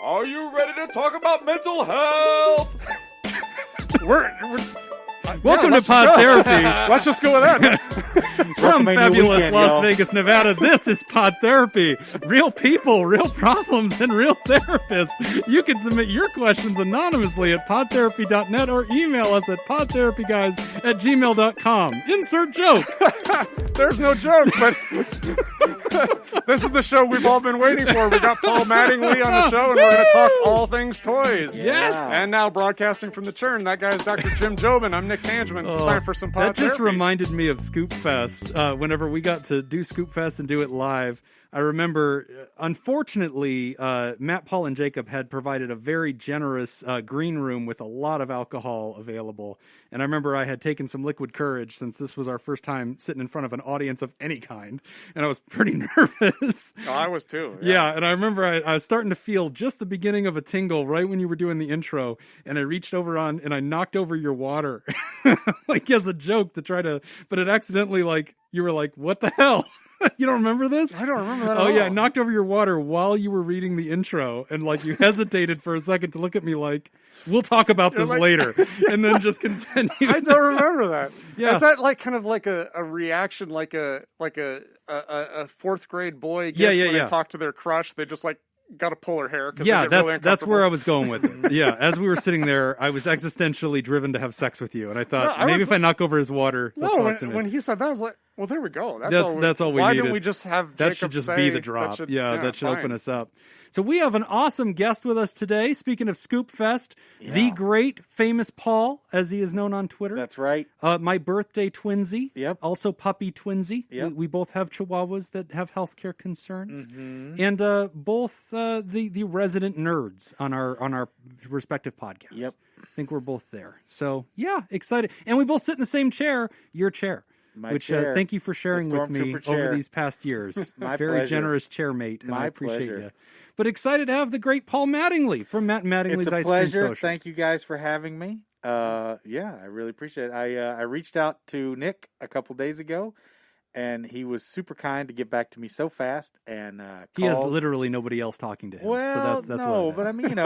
Are you ready to talk about mental health? Welcome to Pod Therapy. Let's just go with that. From WrestleMania fabulous weekend, Las y'all. Vegas, Nevada, this is Pod Therapy. Real people, real problems, and real therapists. You can submit your questions anonymously at podtherapy.net or email us at podtherapyguys@gmail.com. Insert joke. There's no joke, but this is the show we've all been waiting for. We got Paul Mattingly on the show, and we're going to talk all things toys. Yes. And now broadcasting from the Churn, that guy's Dr. Jim Jobin. I'm Nick Tangeman. It's time for some Pod That just Therapy. reminded me of Scoop Fest. Whenever we got to do Scoop Fest and do it live, I remember, unfortunately, Matt, Paul, and Jacob had provided a very generous green room with a lot of alcohol available. And I remember I had taken some liquid courage since this was our first time sitting in front of an audience of any kind. And I was pretty nervous. Oh, I was too. Yeah, and I remember I was starting to feel just the beginning of a tingle right when you were doing the intro, and I reached over on and I knocked over your water, like as a joke to try to, but it accidentally, like, you were like, what the hell? You don't remember this? I don't remember that at Oh all. yeah, I knocked over your water while you were reading the intro, and like you hesitated for a second to look at me like, we'll talk about this like- later, and then just continued. I don't remember that. Yeah. Is that like kind of like a reaction, like a fourth grade boy gets when yeah. they talk to their crush? They just like got to pull her hair. Yeah, they get really that's where I uncomfortable? was going with it. Yeah, as we were sitting there, I was existentially driven to have sex with you, and I thought No, I maybe was- if I knock over his water, he'll No, talk to me. when he said that, I was like, well, there we go. That's all we Why needed. didn't we just have That Jacob should just say be the drop. that That should fine. open us up. So we have an awesome guest with us today. Speaking of Scoop Fest, the great, famous Paul, as he is known on Twitter. That's right. My birthday twinsy. Yep. Also puppy twinsy. Yep. We both have chihuahuas that have healthcare concerns. Mm-hmm. And both the resident nerds on our respective podcasts. Yep. I think we're both there. So, yeah, excited. And we both sit in the same chair, your chair. My which chair. thank you for sharing The with me Stormtrooper over chair. these past years. My Very pleasure. generous chairmate, and My I appreciate pleasure. you. But excited to have the great Paul Mattingly from Matt Mattingly's It's a Ice pleasure. Cream Social. Thank you guys for having me. I really appreciate it. I reached out to Nick a couple days ago, and he was super kind to get back to me so fast. And He has called. literally nobody else talking to him. Well, so that's no, what but I mean,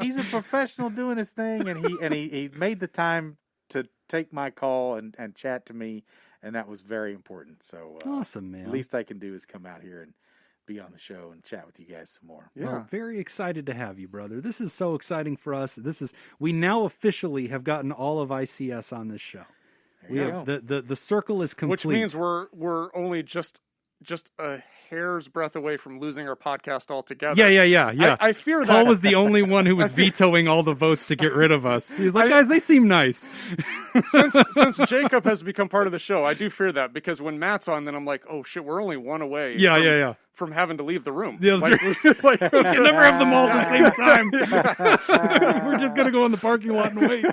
he's a professional doing his thing, and he made the time to take my call and chat to me, and that was very important. So awesome, man. the least I can do is come out here and be on the show and chat with you guys some more. Well, very excited to have you, brother. This is so exciting for us. We now officially have gotten all of ICS on this show. We you have the circle is complete. Which means we're only just a hair's breadth away from losing our podcast altogether. Yeah. I fear Paul that was the only one who was vetoing all the votes to get rid of us. He was like, guys, they seem nice. since Jacob has become part of the show, I do fear that because when Matt's on, then I'm like, oh shit, we're only one away. Yeah. From having to leave the room. Yeah, that's like, We can never have them all at the same time. We're just going to go in the parking lot and wait.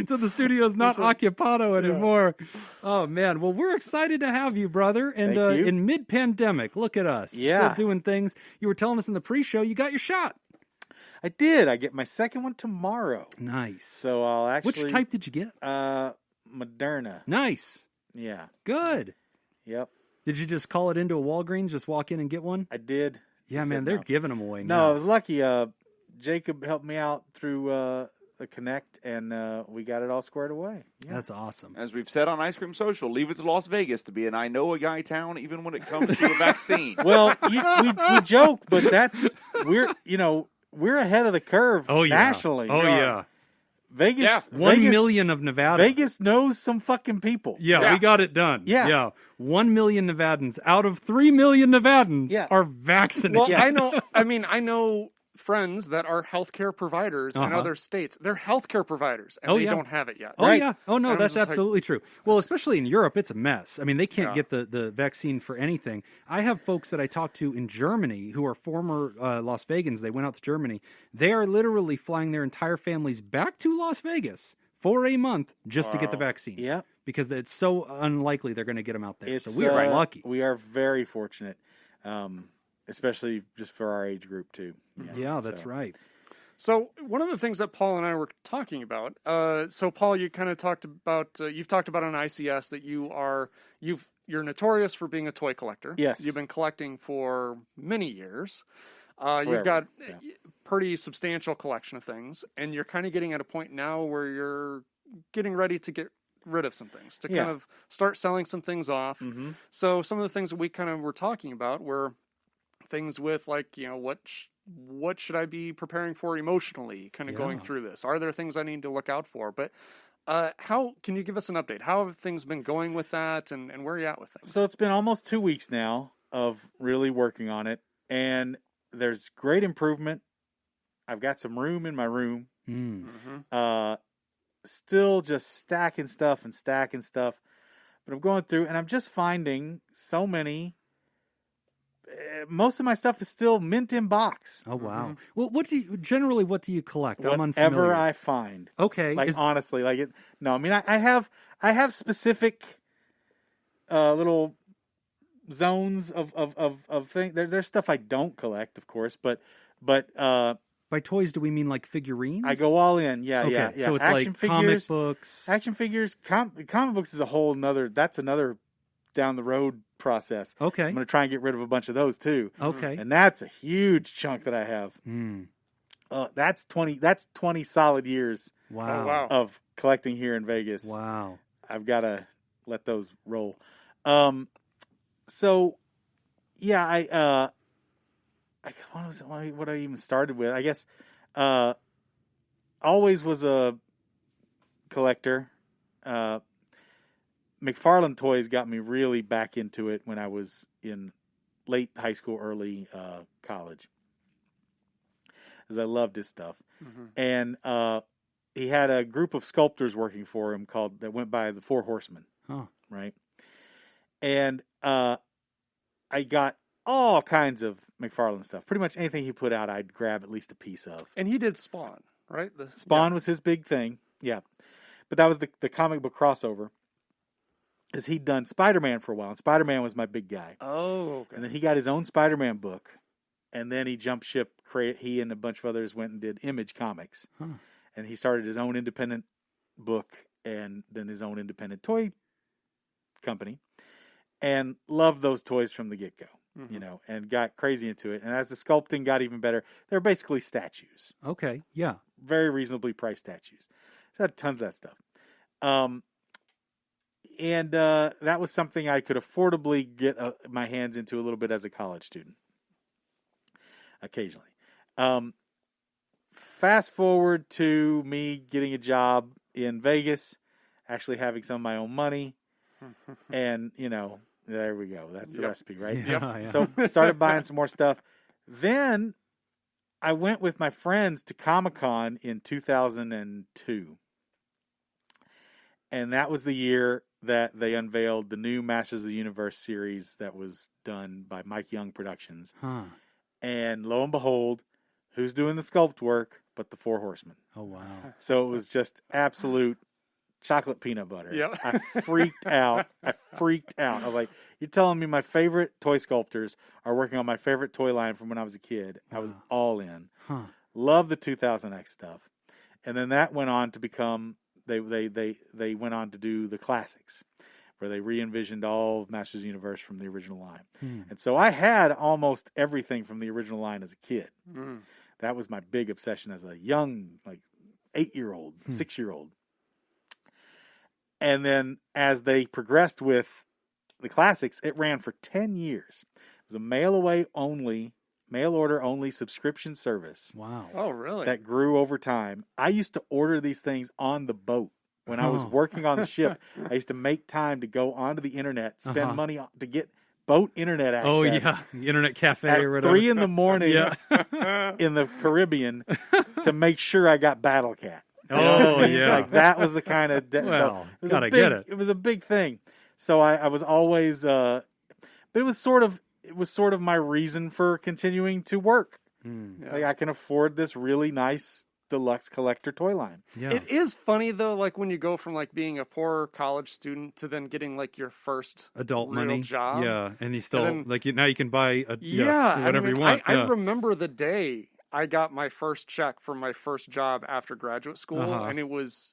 So the studio's not occupado anymore. Oh, man. Well, we're excited to have you, brother. And Thank you. in mid-pandemic, look at us. Yeah. Still doing things. You were telling us in the pre-show you got your shot. I did. I get my second one tomorrow. Nice. So I'll actually. Which type did you get? Moderna. Nice. Yeah. Good. Yep. Did you just call it into a Walgreens, just walk in and get one? I did. Yeah, He man, said they're no. giving them away No, now. I was lucky. Jacob helped me out through the Connect, and we got it all squared away. Yeah. That's awesome. As we've said on Ice Cream Social, leave it to Las Vegas to be an I know a guy town, even when it comes to a vaccine. Well, we joke, but we're ahead of the curve nationally. Oh, yeah. Vegas. Yeah. 1 million of Nevada. Vegas knows some fucking people. Yeah, we got it done. Yeah. 1 million Nevadans out of 3 million Nevadans Yeah. are vaccinated. Well, I know friends that are healthcare providers in other states. They're healthcare providers, and they don't have it yet. Oh, Right. yeah. Oh, no, And I'm that's just like- absolutely true. Well, especially in Europe, it's a mess. I mean, they can't get the vaccine for anything. I have folks that I talk to in Germany who are former Las Vegans. They went out to Germany. They are literally flying their entire families back to Las Vegas for a month just to get the vaccines. Yeah. Because it's so unlikely they're going to get them out there. It's, So we are lucky. We are very fortunate, especially just for our age group too. Yeah, that's so. right. So one of the things that Paul and I were talking about, so Paul, you kind of talked about, you've talked about on ICS that you're notorious for being a toy collector. Yes. You've been collecting for many years. You've got Yeah. pretty substantial collection of things, and you're kind of getting at a point now where you're getting ready to get rid of some things, to Yeah. kind of start selling some things off. Mm-hmm. So some of the things that we kind of were talking about were things with like, what should I be preparing for emotionally, kind of going Yeah. through this? Are there things I need to look out for? But how can you give us an update? How have things been going with that, and where are you at with things? So it's been almost 2 weeks now of really working on it, and there's great improvement. I've got some room in my room. Mm. Mm-hmm. Still just stacking stuff, but I'm going through, and I'm just finding so many. Most of my stuff is still mint in box. Oh wow. Well, what do you collect? I'm Whatever unfamiliar. I find. Okay. Like honestly, like it. No, I mean I have specific little zones of things. There's stuff I don't collect, of course, but by toys, do we mean like figurines? I go all in. Yeah, Okay, yeah. so it's Action like comic figures, books. action figures, comic books is a whole nother. That's another down the road process. Okay. I'm going to try and get rid of a bunch of those too. Okay. And that's a huge chunk that I have. Mm. That's 20 solid years Wow. Oh, wow. of collecting here in Vegas. Wow. I've got to let those roll. So yeah, what I even started with, I guess, always was a collector. McFarlane Toys got me really back into it when I was in late high school, early college, because I loved his stuff. Mm-hmm. And he had a group of sculptors working for him that went by the Four Horsemen, Huh. right? And I got all kinds of McFarlane stuff. Pretty much anything he put out, I'd grab at least a piece of. And he did Spawn, right? Spawn was his big thing, yeah. But that was the comic book crossover. Is he'd done Spider-Man for a while, and Spider-Man was my big guy. Oh, okay. And then he got his own Spider-Man book, and then he jumped ship. He and a bunch of others went and did Image Comics, Huh. and he started his own independent book and then his own independent toy company, and loved those toys from the get-go, and got crazy into it. And as the sculpting got even better, they're basically statues, Okay. Yeah. very reasonably priced statues. So I had tons of that stuff. And that was something I could affordably get my hands into a little bit as a college student, occasionally. Fast forward to me getting a job in Vegas, actually having some of my own money, and, there we go. That's the recipe, right? Yeah, yeah. So started buying some more stuff. Then I went with my friends to Comic-Con in 2002. And that was the year that they unveiled the new Masters of the Universe series that was done by Mike Young Productions. Huh. And lo and behold, who's doing the sculpt work but the Four Horsemen? Oh wow. So it was just absolute chocolate peanut butter. Yep. I freaked out. I was like, you're telling me my favorite toy sculptors are working on my favorite toy line from when I was a kid. I was all in. Huh. Love the 2000X stuff. And then that went on to become... They went on to do the classics, where they re-envisioned all of Masters of the Universe from the original line. And so I had almost everything from the original line as a kid. Mm. That was my big obsession as a young, 8-year-old, 6-year-old. And then as they progressed with the classics, it ran for 10 years. It was a mail order only subscription service. Wow. Oh, really? That grew over time. I used to order these things on the boat. When I was working on the ship, I used to make time to go onto the internet, spend money to get boat internet access. Oh yeah. Internet cafe At or whatever. 3 in the morning Yeah. in the Caribbean to make sure I got Battle Cat. Oh yeah. That was the kind of... Well, it was gotta a big, get it. It was a big thing. So I was always... but it was sort of my reason for continuing to work. Yeah. Like I can afford this really nice deluxe collector toy line. Yeah. It is funny though, like when you go from being a poor college student to then getting your first Adult real money. job. Yeah. And you still And now you can buy I whatever you want. I Yeah. remember the day I got my first check for my first job after graduate school, and it was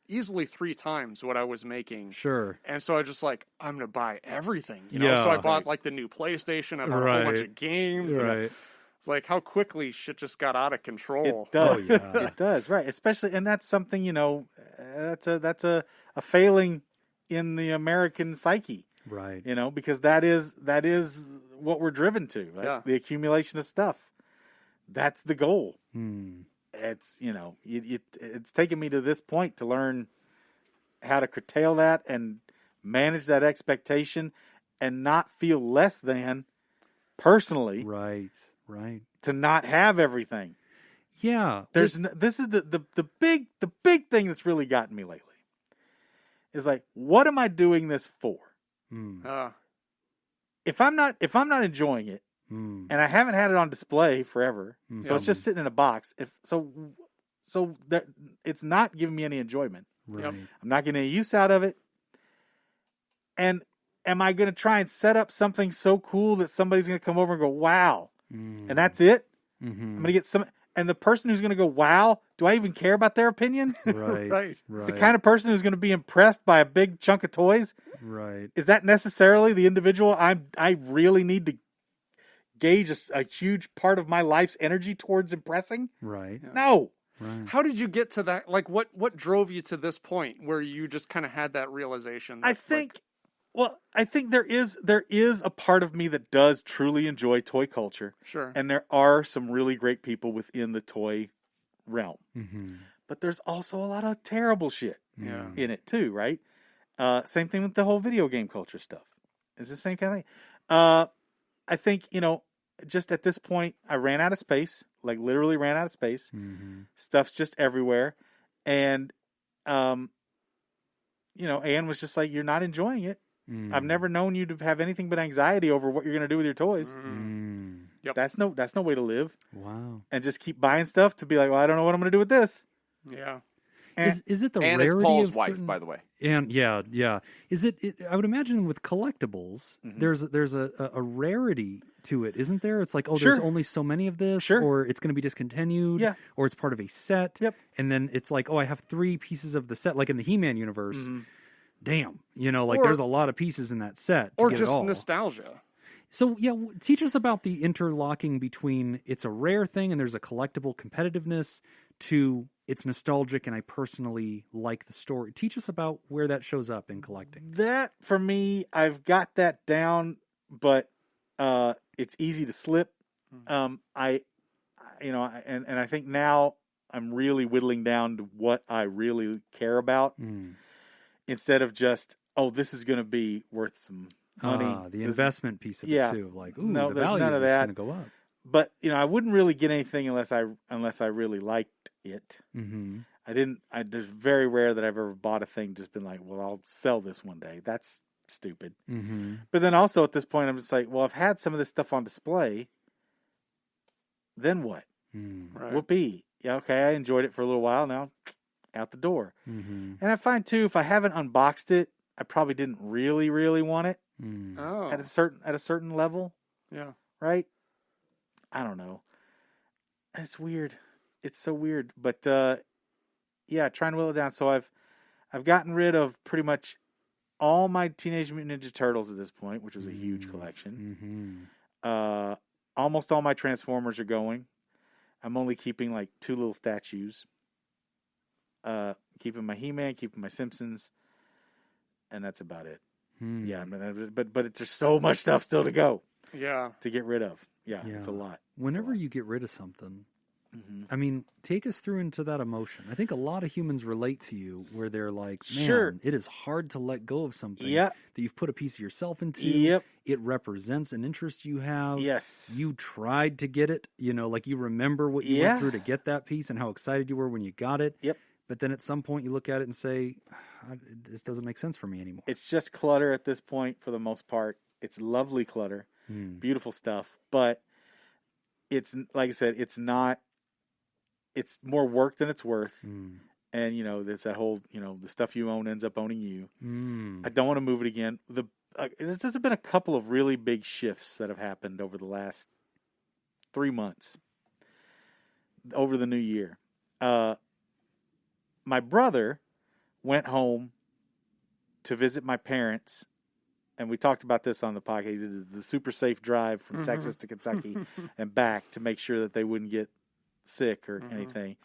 easily 3 times what I was making. Sure. And so I just I'm gonna buy everything. Yeah. So I bought the new PlayStation. I bought a whole bunch Right. of games. Right. It's like how quickly shit just got out of control. It does. Oh, yeah. It does, right. Especially, and that's something, that's a failing in the American psyche, Right. because that is what we're driven to, right? Yeah. The accumulation of stuff. That's the goal. Hmm. It's, it's taken me to this point to learn how to curtail that and manage that expectation and not feel less than personally Right. Right. to not have everything. Yeah. This is the big thing that's really gotten me lately. Is like, what am I doing this for? Hmm. If I'm not enjoying it, Hmm. and I haven't had it on display forever, Mm. so it's just sitting in a box. So that it's not giving me any enjoyment. Right. I'm not getting any use out of it. And am I going to try and set up something so cool that somebody's going to come over and go, wow, Mm. and that's it? Mm-hmm. I'm going to get some. And the person who's going to go, wow, do I even care about their opinion? Right. Right. Right. The kind of person who's going to be impressed by a big chunk of toys? Right. Is that necessarily the individual I really need to gauge a huge part of my life's energy towards impressing? Right. No. Right. How did you get to that? Like, what drove you to this point where you just kind of had that realization? I think there is a part of me that does truly enjoy toy culture, sure. and there are some really great people within the toy realm. Mm-hmm. But there's also a lot of terrible shit Yeah. in it too, right? Same thing with the whole video game culture stuff. It's the same kind of thing. I think, just at this point, I ran out of space, like literally ran out of space. Mm-hmm. Stuff's just everywhere. And, Anne was just like, you're not enjoying it. Mm. I've never known you to have anything but anxiety over what you're going to do with your toys. Mm. Mm. That's no way to live. Wow. And just keep buying stuff to be like, well, I don't know what I'm going to do with this. Yeah. Is it the And it's rarity Paul's of wife, certain... by the way. And yeah. Is it? I would imagine with collectibles, there's a rarity to it, isn't there? It's like, there's Sure. only so many of this, Sure. or it's going to be discontinued, Yeah. or it's part of a set. Yep. And then it's like, I have 3 pieces of the set, like in the He-Man universe. Damn, Or- there's a lot of pieces in that set to Or get just it all. nostalgia. So yeah, teach us about the interlocking between it's a rare thing and there's a collectible competitiveness to it's nostalgic and I personally like the story. Teach us about where that shows up in collecting. That, for me, I've got that down, but it's easy to slip. I think now I'm really whittling down to what I really care about instead of just, this is going to be worth some money. The This- investment piece of yeah. it too. Like, No, the there's value none of of this is that. going to go up. But I wouldn't really get anything unless I really liked it. Mm-hmm. It's very rare that I've ever bought a thing just been like, well, I'll sell this one day. That's stupid. Mm-hmm. But then also at this point, I'm just like, well, I've had some of this stuff on display. Then what? Right. Whoopee. Yeah, okay, I enjoyed it for a little while. Now, out the door. Mm-hmm. And I find too, if I haven't unboxed it, I probably didn't really, really want it Mm. Oh. at a certain level, Yeah. right? I don't know. It's weird. It's so weird. But yeah, trying to whittle it down. So I've gotten rid of pretty much all my Teenage Mutant Ninja Turtles at this point, which was a huge collection. Mm-hmm. Almost all my Transformers are going. I'm only keeping like 2 little statues. Keeping my He-Man, keeping my Simpsons, and that's about it. Mm. Yeah, but there's so much stuff still to go Yeah. to get rid of. Yeah, Yeah. it's a lot. Whenever you get rid of something, Mm-hmm. I mean, take us through into that emotion. I think a lot of humans relate to you where they're like, man, Sure. it is hard to let go of something Yep. that you've put a piece of yourself into. Yep. It represents an interest you have. Yes. You tried to get it, like you remember what you Yeah. went through to get that piece and how excited you were when you got it. Yep. But then at some point you look at it and say, this doesn't make sense for me anymore. It's just clutter at this point for the most part. It's lovely clutter, beautiful stuff, but it's like I said, it's more work than it's worth. And it's that whole, the stuff you own ends up owning you. I don't want to move it again. There's been a couple of really big shifts that have happened over the last 3 months, over the new year. My brother went home to visit my parents and we talked about this on the podcast. He did the super safe drive from Texas to Kentucky and back to make sure that they wouldn't get sick or anything.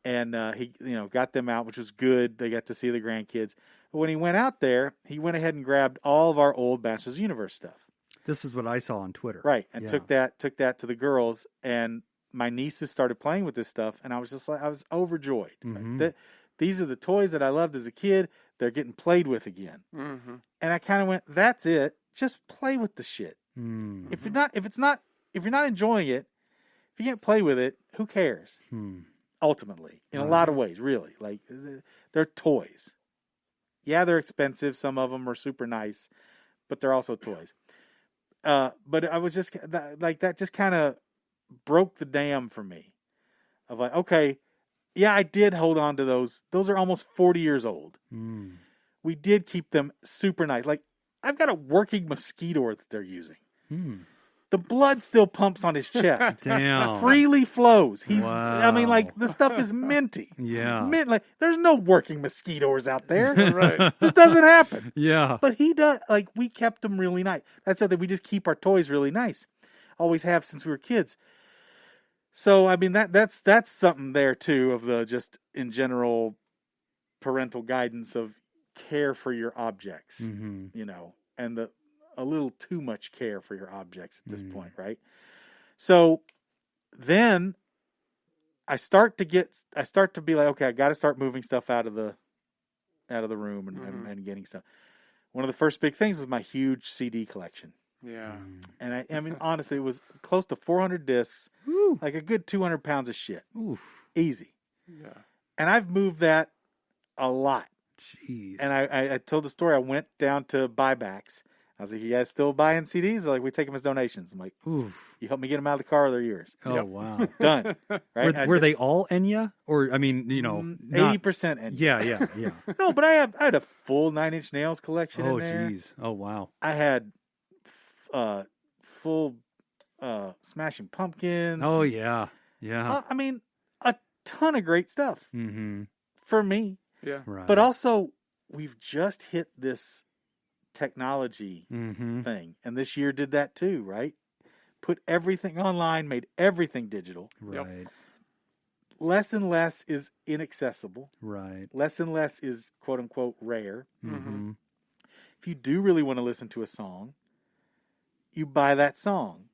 And he, got them out, which was good. They got to see the grandkids. But when he went out there, he went ahead and grabbed all of our old Masters of the Universe stuff. This is what I saw on Twitter. Right, and took that to the girls, and my nieces started playing with this stuff, and I was just like, I was overjoyed. These are the toys that I loved as a kid. They're getting played with again. And I kind of went, that's it. Just play with the shit. If you're not enjoying it, if you can't play with it, who cares? Ultimately, in a lot of ways, really. Like, they're toys. Yeah, they're expensive. Some of them are super nice, but they're also toys. But I was just like, that just kind of broke the dam for me. Of like, okay, yeah, I did hold on to those. Those are almost 40 years old. We did keep them super nice. Like, I've got a working mosquito that they're using. The blood still pumps on his chest. Damn. Freely flows. Wow. I mean, like, the stuff is minty. Yeah. Like, there's no working mosquitoes out there. Right. That doesn't happen. Yeah. But he does. Like, we kept them really nice. That's something we just keep our toys really nice. Always have since we were kids. So, I mean, that's something there, too, of the just, in general, parental guidance of care for your objects, and a little too much care for your objects at this point, right? So then I start to be like, okay, I got to start moving stuff out of the room and getting stuff. One of the first big things was my huge CD collection. Yeah. And I mean, honestly, it was close to 400 discs, like a good 200 pounds of shit. Oof. Easy. Yeah. And I've moved that a lot. Jeez. And I told the story. I went down to buybacks. I was like, you guys still buying CDs? They're like, we take them as donations. I'm like, Oof. you help me get them out of the car, or they're yours. Oh, wow. Done. Right? Were they all Enya? Or, I mean, 80% Enya. Yeah. No, but I had a full 9 Inch Nails collection Oh, in there. jeez. Oh, wow. I had full Smashing Pumpkins. Oh, yeah. Yeah. I mean, a ton of great stuff for me. Yeah. Right. But also, we've just hit this technology thing, and this year did that too, right? Put everything online, made everything digital. Right. Less and less is inaccessible. Right. Less and less is quote unquote rare. If you do really want to listen to a song, you buy that song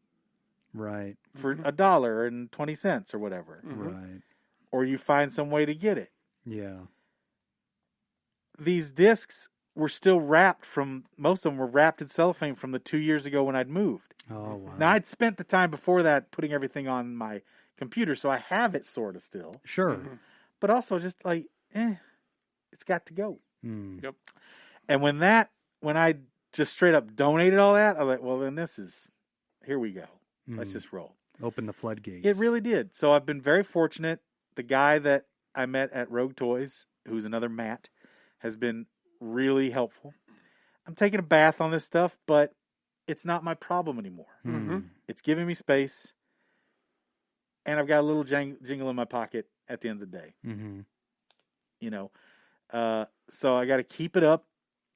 Right. for $1.20 or whatever, Right. or you find some way to get it. Yeah. These discs were still wrapped most of them were wrapped in cellophane from the 2 years ago when I'd moved. Oh, wow. Now, I'd spent the time before that putting everything on my computer, so I have it sort of still. Sure. But also just like, it's got to go. Yep. And when I just straight up donated all that, I was like, well, then here we go. Let's just roll. Open the floodgates. It really did. So I've been very fortunate. The guy that I met at Rogue Toys, who's another Matt, has been really helpful. I'm taking a bath on this stuff, but it's not my problem anymore. It's giving me space, and I've got a little jingle in my pocket at the end of the day. So I got to keep it up,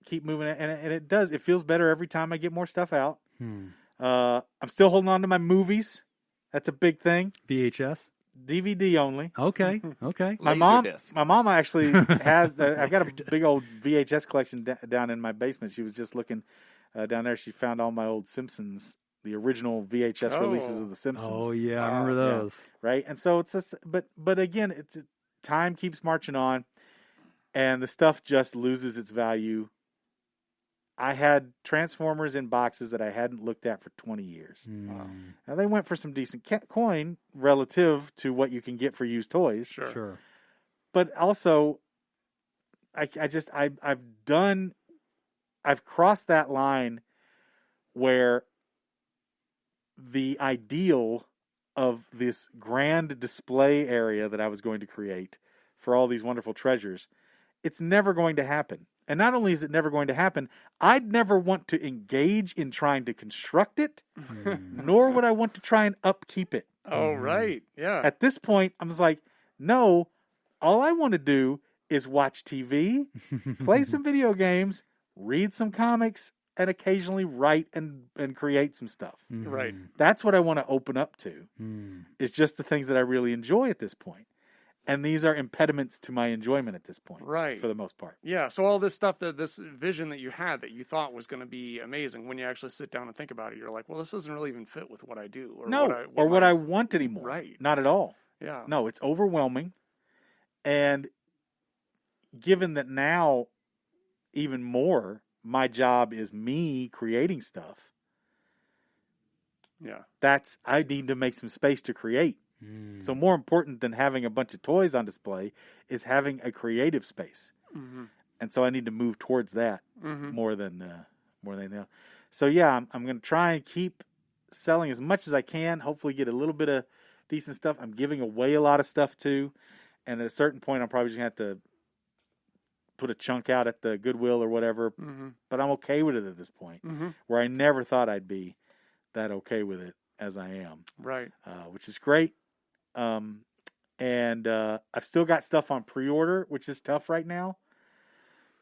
keep moving it, and it does. It feels better every time I get more stuff out. I'm still holding on to my movies. That's a big thing. VHS? DVD only. Okay. My mom actually has. I've got a big old VHS collection down in my basement. She was just looking down there. She found all my old Simpsons, the original VHS releases of the Simpsons. Oh yeah, I remember those. Yeah, right, and so it's just, but again, time keeps marching on, and the stuff just loses its value. I had Transformers in boxes that I hadn't looked at for 20 years. Now, they went for some decent coin relative to what you can get for used toys. Sure. But also, I've crossed that line where the ideal of this grand display area that I was going to create for all these wonderful treasures, it's never going to happen. And not only is it never going to happen, I'd never want to engage in trying to construct it, nor would I want to try and upkeep it. Oh, right. Yeah. At this point, I was like, no, all I want to do is watch TV, play some video games, read some comics, and occasionally write and create some stuff. Right. That's what I want to open up to. Mm. It's just the things that I really enjoy at this point. And these are impediments to my enjoyment at this point. Right. For the most part. Yeah, so all this stuff, this vision that you had that you thought was going to be amazing, when you actually sit down and think about it, you're like, well, this doesn't really even fit with what I do. Or what I want anymore. Right. Not at all. Yeah. No, it's overwhelming. And given that now, even more, my job is me creating stuff, Yeah. I need to make some space to create. So more important than having a bunch of toys on display is having a creative space. Mm-hmm. And so I need to move towards that Mm-hmm. more than anything else. So yeah, I'm going to try and keep selling as much as I can. Hopefully get a little bit of decent stuff. I'm giving away a lot of stuff too. And at a certain point, I'm probably just going to have to put a chunk out at the Goodwill or whatever. Mm-hmm. But I'm okay with it at this point, Mm-hmm. where I never thought I'd be that okay with it as I am, Right. which is great. And I've still got stuff on pre-order, which is tough right now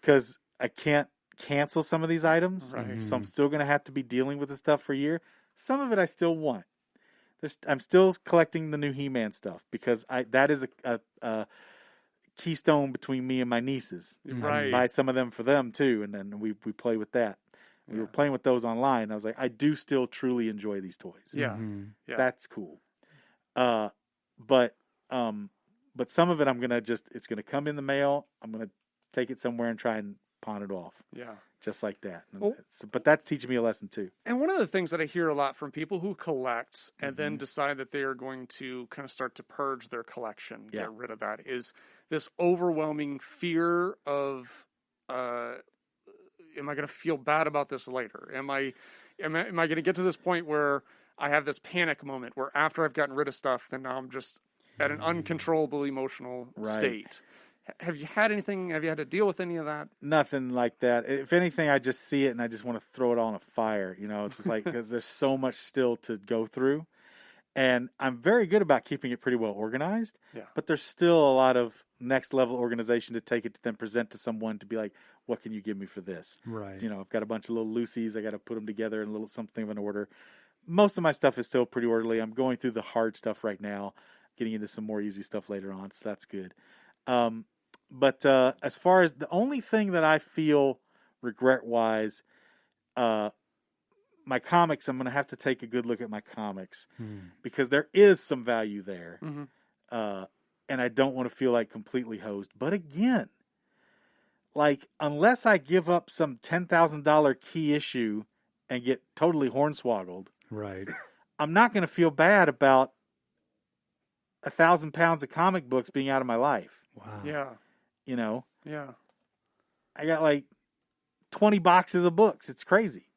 because I can't cancel some of these items. Right. So I'm still going to have to be dealing with the stuff for a year. Some of it I still want. I'm still collecting the new He-Man stuff because that is a keystone between me and my nieces. Right. I buy some of them for them too, and then we play with that. We were playing with those online. And I was like, I do still truly enjoy these toys. Yeah. Yeah. That's cool. But some of it I'm gonna it's gonna come in the mail. I'm gonna take it somewhere and try and pawn it off, Yeah. just like that. Well- But that's teaching me a lesson too. And one of the things that I hear a lot from people who collect and Mm-hmm. then decide that they are going to kind of start to purge their collection, Yeah. get rid of that, is this overwhelming fear of, am I going to feel bad about this later? Am I going to get to this point where I have this panic moment where after I've gotten rid of stuff, then now I'm just at an uncontrollable emotional Right. state? Have you had to deal with any of that? Nothing like that. If anything, I just see it and I just want to throw it all on a fire. You know, it's just like because there's so much still to go through, and I'm very good about keeping it pretty well organized. Yeah. But there's still a lot of next level organization to take it to then present to someone to be like, what can you give me for this? Right. You know, I've got a bunch of little loosies. I got to put them together in a little something of an order. Most of my stuff is still pretty orderly. I'm going through the hard stuff right now, getting into some more easy stuff later on, so that's good. But as far as the only thing that I feel regret-wise, my comics, I'm going to have to take a good look at my comics because there is some value there. Mm-hmm. And I don't want to feel like completely hosed. But again, like unless I give up some $10,000 key issue and get totally hornswoggled, Right. I'm not going to feel bad about 1,000 pounds of comic books being out of my life. Wow. Yeah. You know, Yeah. I got like 20 boxes of books. It's crazy.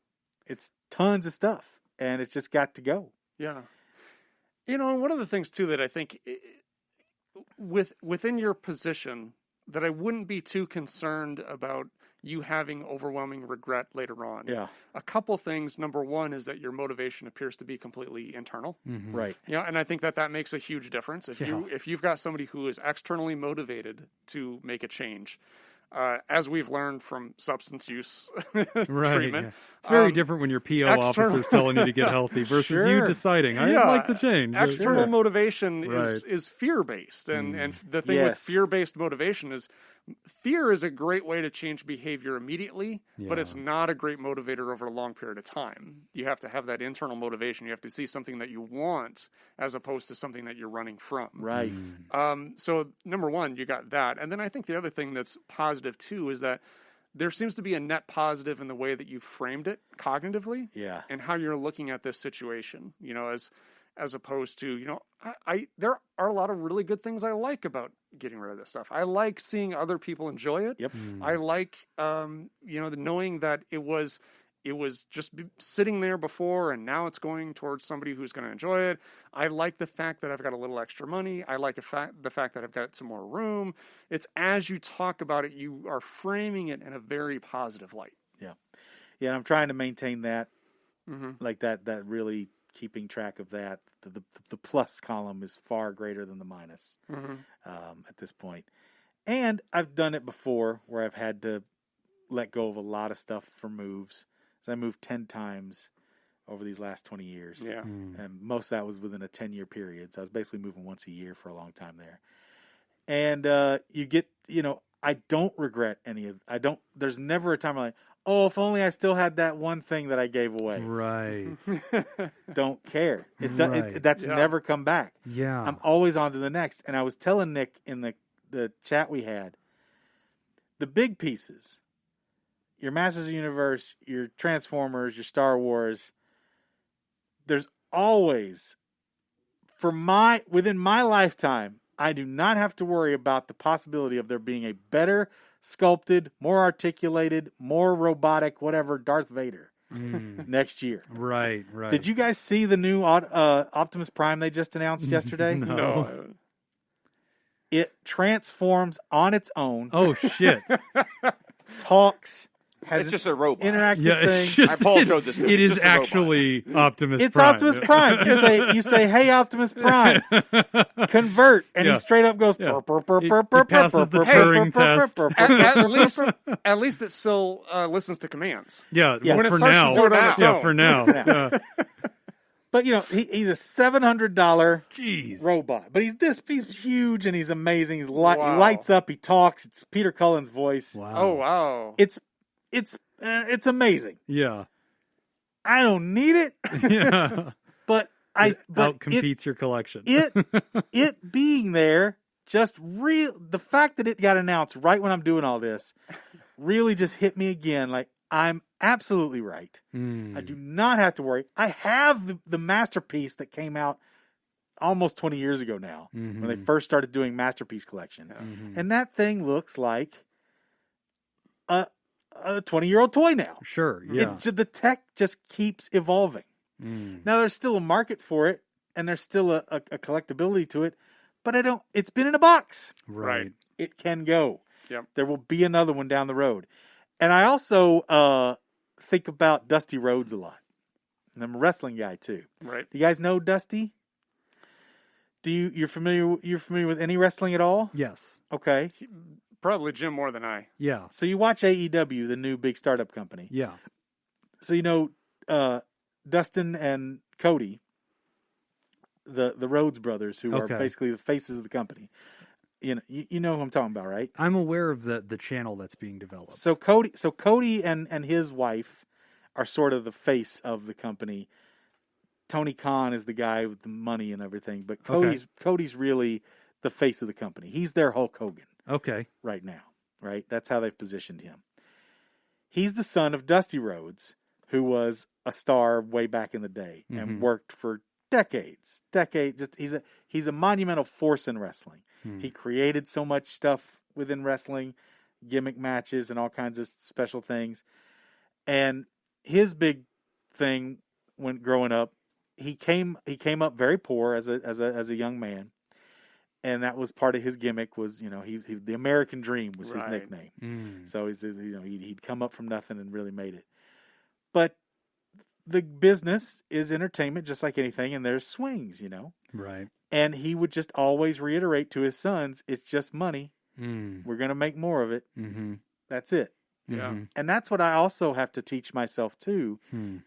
It's tons of stuff, and it's just got to go. Yeah. You know, and one of the things too that I think within your position that I wouldn't be too concerned about you having overwhelming regret later on. Yeah, A couple things. Number one is that your motivation appears to be completely internal. right. Yeah, and I think that makes a huge difference. If you've got somebody who is externally motivated to make a change, as we've learned from substance use Right. treatment, Yeah. It's very different when your PO external- officer's telling you to get healthy versus you Sure. deciding, I'd Yeah. like to change. External Yeah. motivation Right. is fear based, and the thing with Yes. fear based motivation is fear is a great way to change behavior immediately, but Yeah. it's not a great motivator over a long period of time. You have to have that internal motivation. You have to see something that you want as opposed to something that you're running from. Right. So number one, you got that. And then I think the other thing that's positive too is that there seems to be a net positive in the way that you framed it cognitively Yeah. and how you're looking at this situation, you know, as opposed to, you know, I there are a lot of really good things I like about getting rid of this stuff. I like seeing other people enjoy it. Yep. I like, you know, knowing that it was just sitting there before and now it's going towards somebody who's going to enjoy it. I like the fact that I've got a little extra money. I like the fact that I've got some more room. It's as you talk about it, you are framing it in a very positive light. Yeah. Yeah. And I'm trying to maintain that, Mm-hmm. like that really keeping track of that. The plus column is far greater than the minus Mm-hmm. at this point. And I've done it before where I've had to let go of a lot of stuff for moves is I moved 10 times over these last 20 years. Yeah. And most of that was within a 10-year period. So I was basically moving once a year for a long time there. And you get, I don't regret there's never a time I'm like, oh, if only I still had that one thing that I gave away. Right. Don't care. Right. That's Yeah. never come back. Yeah. I'm always on to the next. And I was telling Nick in the chat we had, the big pieces, your Masters of the Universe, your Transformers, your Star Wars, there's always, within my lifetime, I do not have to worry about the possibility of there being a better sculpted, more articulated, more robotic, whatever, Darth Vader next year. Right. Did you guys see the new Optimus Prime they just announced yesterday? No. It transforms on its own, Oh shit. talks, has It's just a robot. interactive Yeah, thing. it's just, Paul showed this to me. it It's is just a robot. actually Optimus It's Prime. Optimus Prime. You say, hey Optimus Prime, convert, and Yeah. he straight up goes. Yeah. Burr, burr, burr, He burr, burr, passes the burr, Turing burr, burr, test. burr, burr, burr. At least it still listens to commands. Yeah, Yeah. well, When it for starts now. to do it on its Yeah, own. for now. Yeah. But he's a $700 Jeez. robot. But he's huge and he's amazing. He Wow. lights up. He talks. It's Peter Cullen's voice. Wow. Oh wow. It's amazing. Yeah. I don't need it, Yeah. but Outcompetes your collection. it being there, the fact that it got announced right when I'm doing all this really just hit me again. Like, I'm absolutely right. I do not have to worry. I have the masterpiece that came out almost 20 years ago now, when they first started doing Masterpiece Collection. And that thing looks like a 20-year-old toy now. Sure. Yeah. The tech just keeps evolving. Now, there's still a market for it, and there's still a collectability to it, but it's been in a box. Right. It can go. Yep. There will be another one down the road. And I also think about Dusty Rhodes a lot. And I'm a wrestling guy too. Right. Do you guys know Dusty? You're familiar with any wrestling at all? Yes. Okay. Probably Jim more than I. Yeah. So you watch AEW, the new big startup company. Yeah. So Dustin and Cody, the Rhodes brothers, who Okay. are basically the faces of the company. You know who I'm talking about, right? I'm aware of the channel that's being developed. So Cody and his wife are sort of the face of the company. Tony Khan is the guy with the money and everything, but Cody's really the face of the company. He's their Hulk Hogan Okay. right now, right? That's how they've positioned him. He's the son of Dusty Rhodes, who was a star way back in the day and worked for decades. Just he's a monumental force in wrestling. He created so much stuff within wrestling, gimmick matches and all kinds of special things. And his big thing when growing up, he came up very poor as a young man. And that was part of his gimmick was, he the American Dream was his Right. nickname. So he'd come up from nothing and really made it. But the business is entertainment just like anything, and there's swings, Right. And he would just always reiterate to his sons, it's just money. We're going to make more of it. That's it. Yeah. And that's what I also have to teach myself too.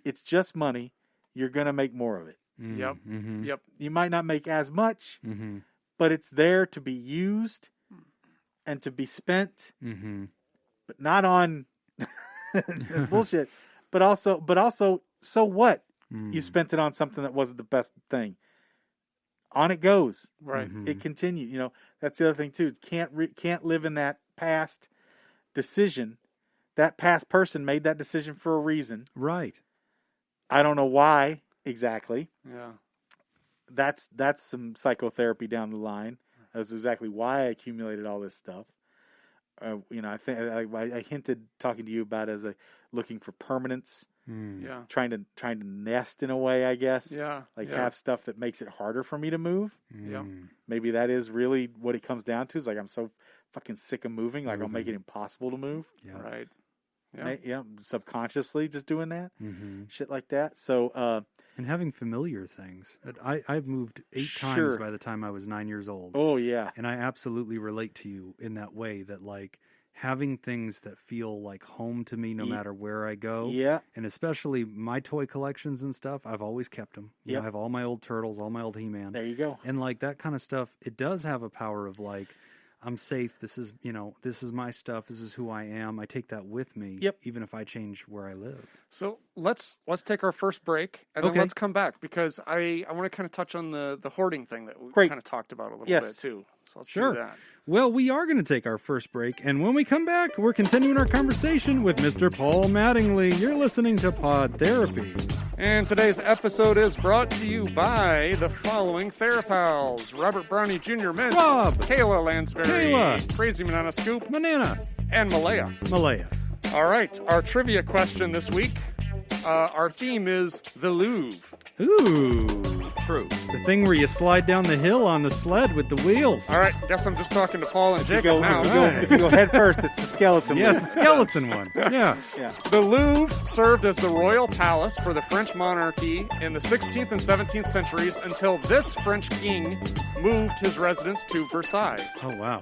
It's just money. You're going to make more of it. Yep. Yep. You might not make as much, but it's there to be used and to be spent, but not on this bullshit. But also, so what? You spent it on something that wasn't the best thing. On it goes. Right. It continues. That's the other thing too. Can't live in that past decision. That past person made that decision for a reason. Right. I don't know why exactly. Yeah. That's some psychotherapy down the line. That's exactly why I accumulated all this stuff. I think I hinted talking to you about it as looking for permanence. Yeah. Trying to nest in a way, I guess. Yeah. Have stuff that makes it harder for me to move. Yeah. Maybe that is really what it comes down to. Is like I'm so fucking sick of moving. Like I'll make it impossible to move. Yeah. Right. Yeah. Yeah. Subconsciously just doing that. Shit like that. So And having familiar things. I've moved 8 Sure. times by the time I was 9 years old. oh yeah. And I absolutely relate to you in that way that, like, having things that feel like home to me no matter where I go. Yeah. And especially my toy collections and stuff, I've always kept them. You know, Yep. I have all my old Turtles, all my old He-Man. There you go. And like that kind of stuff, it does have a power of like, I'm safe. This is, this is my stuff. This is who I am. I take that with me, Yep. even if I change where I live. So let's take our first break, and then Okay. let's come back, because I want to kind of touch on the hoarding thing that we Great. kind of talked about a little Yes. bit too. So let's Sure. do that. Well, we are going to take our first break, and when we come back, we're continuing our conversation with Mr. Paul Mattingly. You're listening to Pod Therapy. And today's episode is brought to you by the following Therapals: Robert Brownie Jr. Mint, Rob. Kayla Lansbury, Kayla. Crazy Banana Scoop, Manana, and Malaya. Malaya. All right, our trivia question this week. Our theme is the Louvre. Ooh, True. the thing where you slide down the hill on the sled with the wheels. All right, guess I'm just talking to Paul and If you Jacob go, now. if you go head first, it's the skeleton. Yeah, it's a skeleton one. Yeah. Yeah. The Louvre served as the royal palace for the French monarchy in the 16th and 17th centuries until this French king moved his residence to Versailles. Oh, wow.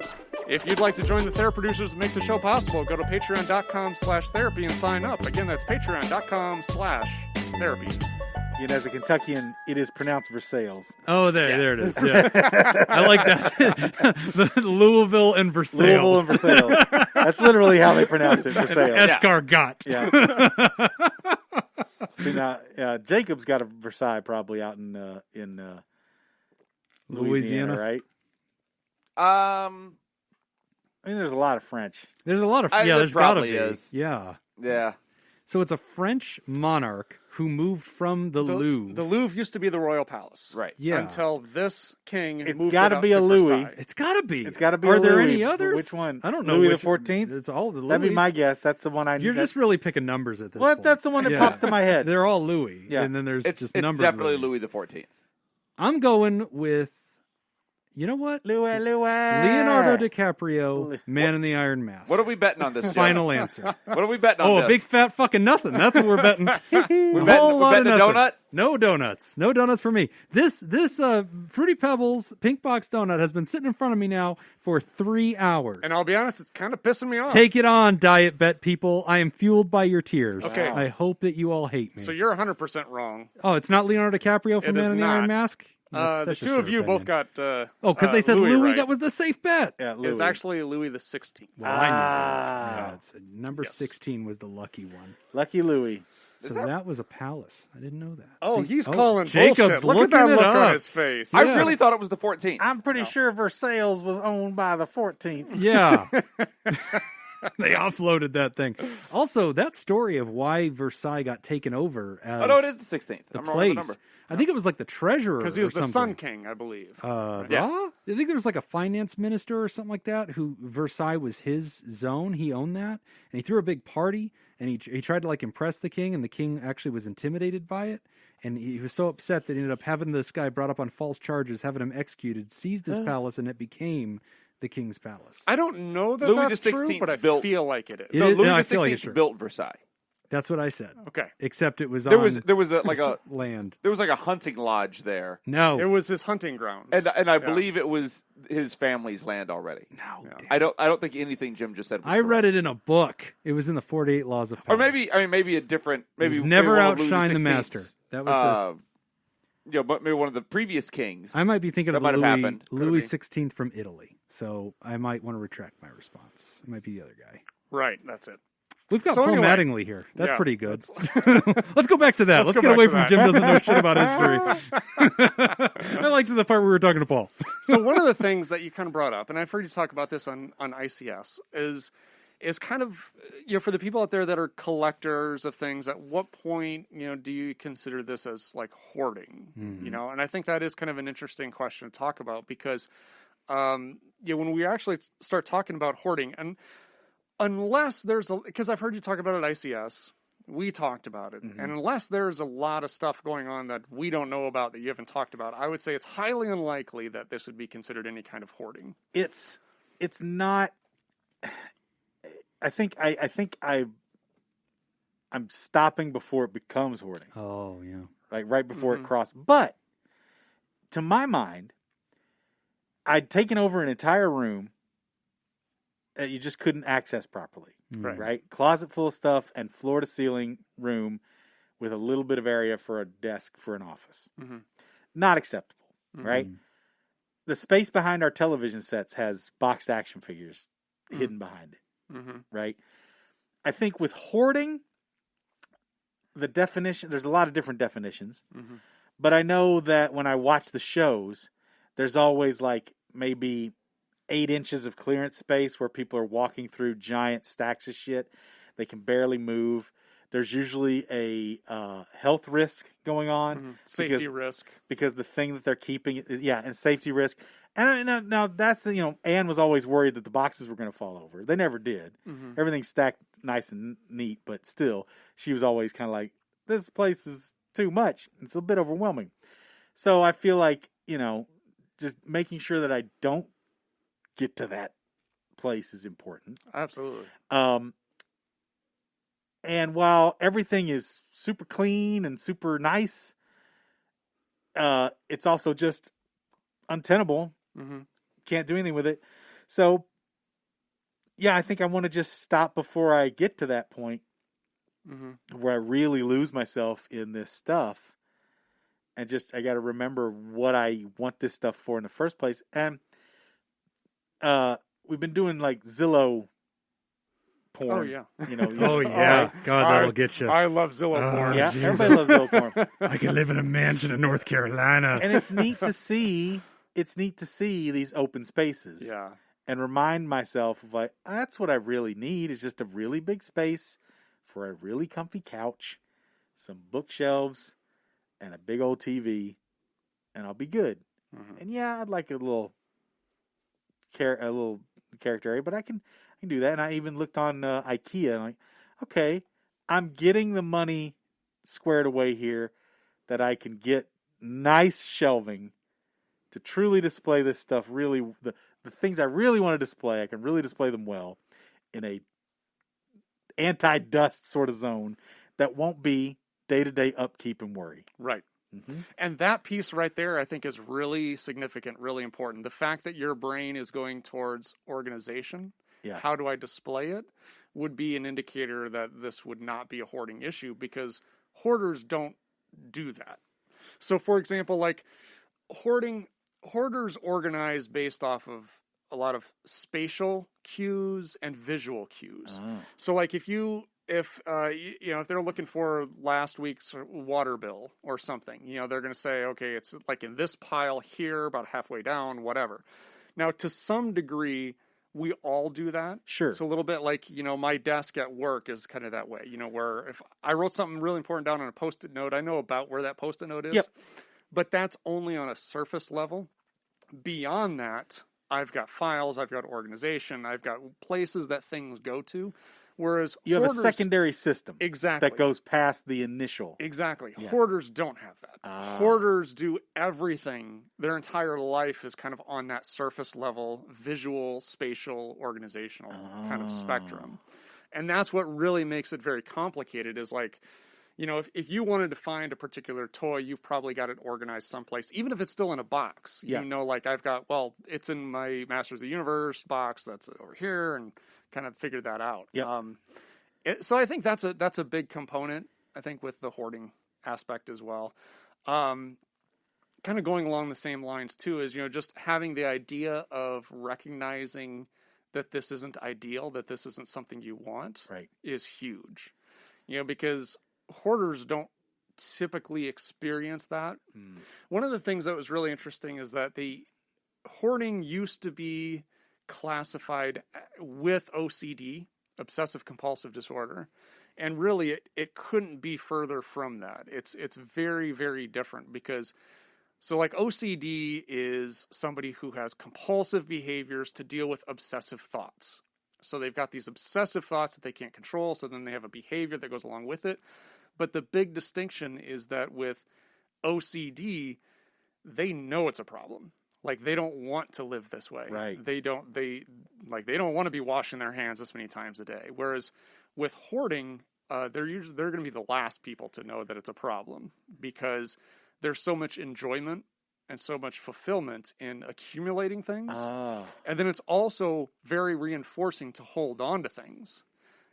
If you'd like to join the Therapy Producers and make the show possible, go to patreon.com/therapy and sign up. Again, that's patreon.com/therapy. You know, as a Kentuckian, it is pronounced Versailles. Oh, there it is. Yeah. I like that. The Louisville and Versailles. Louisville and Versailles. That's literally how they pronounce it, Versailles. Escargot. Yeah. See now, Jacob's got a Versailles probably out in Louisiana, right? I mean, there's a lot of French. There's a lot of There there's gotta probably be. is. Yeah. Yeah. So it's a French monarch who moved from the Louvre. The Louvre used to be the royal palace. Right. Yeah. Until this king It's moved gotta it up be to a Louis. Versailles. It's gotta be. It's gotta be Are a there Louis, any but others? which one? I don't know. Louis which- the 14th? It's all the Louis. That'd be my guess. That's the one I. You're just really picking numbers at this Well, point. that's the one that Yeah. pops to my head. They're all Louis. Yeah. And then there's It's just it's numbered definitely Louis. Louis the 14th. I'm going with, you know what? Louis. Leonardo DiCaprio, Man in the Iron Mask. What are we betting on this, Joe? Final answer. What are we betting on Oh, this? a big fat fucking nothing. That's what we're betting. we A betting, whole we lot betting of a nothing. donut? No donuts. No donuts for me. This Fruity Pebbles pink box donut has been sitting in front of me now for 3 hours. And I'll be honest, it's kind of pissing me off. Take it on, Diet Bet people. I am fueled by your tears. Okay. I hope that you all hate me. So you're 100% wrong. Oh, it's not Leonardo DiCaprio from It Man is in the Iron not. Mask? The That's just two your of you opinion. both got. Oh, because they said Louis. Louis. Right. That was the safe bet. Yeah, It Louis. was actually Louis the 16th. Well, I knew Ah. that. So it's number Yes. 16 was the lucky one. Lucky Louis. So that was a palace. I didn't know that. Oh, See- he's calling Jacob's bullshit. Look at looking that it look up. on his face. I Yeah. really thought it was the 14th. I'm pretty sure Versailles was owned by the 14th. Yeah. They offloaded that thing. Also, that story of why Versailles got taken over as Oh, no, it is the 16th. the I'm wrong with the place. number. I think it was like the treasurer. Because he was or the something. Sun King, I believe. Yes. I think there was like a finance minister or something like that who Versailles was his zone. He owned that, and he threw a big party, and he tried to like impress the king, and the king actually was intimidated by it, and he was so upset that he ended up having this guy brought up on false charges, having him executed, seized his palace, and it became the king's palace. I don't know that Louis that's the true, 16th but I built- feel like it is. It No, is- Louis no, I the feel like it's 16th true. built Versailles. That's what I said. Okay. Except it was There on was like a land. there was like a hunting lodge there, No, It was his hunting grounds. and I believe it was his family's land already. no. damn. I don't think anything Jim just said was I read correct. it in a book. It was in the 48 Laws of Power. Or maybe a different maybe was never maybe one of Louis outshine the 16th's, master. That was but maybe one of the previous kings. I might be thinking That of might have Louis, happened. Louis be. 16th from Italy. So I might want to retract my response. It might be the other guy. right, that's it. We've got So Paul anyway, Mattingly here. That's yeah, pretty good. Let's go back to that. Let's go get back away to from that. Jim doesn't know shit about history. I liked the part where we were talking to Paul. So one of the things that you kind of brought up, and I've heard you talk about this on ICS, is kind of, for the people out there that are collectors of things, at what point, do you consider this as like hoarding? Mm-hmm. And I think that is kind of an interesting question to talk about because, when we actually start talking about hoarding, and unless because I've heard you talk about it at ICS, we talked about it, and unless there's a lot of stuff going on that we don't know about that you haven't talked about, I would say it's highly unlikely that this would be considered any kind of hoarding. It's not. I think I'm stopping before it becomes hoarding. Oh, yeah. Like right before it crosses. But to my mind, I'd taken over an entire room you just couldn't access properly. Right. Right? Closet full of stuff and floor to ceiling room with a little bit of area for a desk for an office. Mm-hmm. Not acceptable, Mm-hmm. right? The space behind our television sets has boxed action figures hidden behind it, Mm-hmm. right? I think with hoarding, the definition, there's a lot of different definitions, Mm-hmm. but I know that when I watch the shows, there's always like maybe 8 inches of clearance space where people are walking through giant stacks of shit. They can barely move. There's usually a health risk going on. Mm-hmm. Safety risk. Because the thing that they're keeping, and safety risk. And now that's the, Anne was always worried that the boxes were going to fall over. They never did. Mm-hmm. Everything's stacked nice and neat, but still, she was always kind of like, this place is too much. It's a bit overwhelming. So I feel like, just making sure that I don't get to that place is important. Absolutely. And while everything is super clean and super nice, it's also just untenable. Mm-hmm. Can't do anything with it. So, yeah, I think I want to just stop before I get to that point Mm-hmm. where I really lose myself in this stuff. And I got to remember what I want this stuff for in the first place. And we've been doing like Zillow porn. Oh, yeah. Oh, yeah. God, that'll get you. I love Zillow porn. Yeah, Jesus. everybody loves Zillow porn. I could live in a mansion in North Carolina. And it's neat to see. It's neat to see these open spaces. Yeah. And remind myself of like, that's what I really need is just a really big space for a really comfy couch, some bookshelves, and a big old TV, and I'll be good. Mm-hmm. And yeah, I'd like a little character area, but I can do that. And I even looked on IKEA and like, okay, I'm getting the money squared away here that I can get nice shelving to truly display this stuff. Really, the things I really want to display, I can really display them well in a anti-dust sort of zone that won't be day-to-day upkeep and worry. Right. Mm-hmm. And that piece right there, I think, is really significant, really important. The fact that your brain is going towards organization, how do I display it, would be an indicator that this would not be a hoarding issue because hoarders don't do that. So, for example, like hoarders organize based off of a lot of spatial cues and visual cues. Oh. So, like if they're looking for last week's water bill or something, they're going to say, okay, it's like in this pile here, about halfway down, whatever. Now, to some degree, we all do that. Sure. It's a little bit like, my desk at work is kind of that way, where if I wrote something really important down on a Post-it note, I know about where that Post-it note is. Yep. But that's only on a surface level. Beyond that, I've got files, I've got organization, I've got places that things go to. Whereas you have hoarders, a secondary system exactly that goes past the initial. Exactly. Yeah. Hoarders don't have that. Hoarders do everything. Their entire life is kind of on that surface level, visual, spatial, organizational kind of spectrum. And that's what really makes it very complicated is like, if you wanted to find a particular toy, you've probably got it organized someplace, even if it's still in a box. Yeah. Like it's in my Masters of the Universe box that's over here, and kind of figured that out. Yeah. So I think that's a big component, I think, with the hoarding aspect as well. Kind of going along the same lines too is, just having the idea of recognizing that this isn't ideal, that this isn't something you want, right, is huge. Because hoarders don't typically experience that. One of the things that was really interesting is that the hoarding used to be classified with OCD, obsessive compulsive disorder, and really it couldn't be further from that. It's very, very different because so like OCD is somebody who has compulsive behaviors to deal with obsessive thoughts. So they've got these obsessive thoughts that they can't control, so then they have a behavior that goes along with it. But the big distinction is that with OCD, they know it's a problem. Like they don't want to live this way. Right. They don't want to be washing their hands this many times a day. Whereas with hoarding, they're going to be the last people to know that it's a problem because there's so much enjoyment and so much fulfillment in accumulating things. Oh, And then it's also very reinforcing to hold on to things,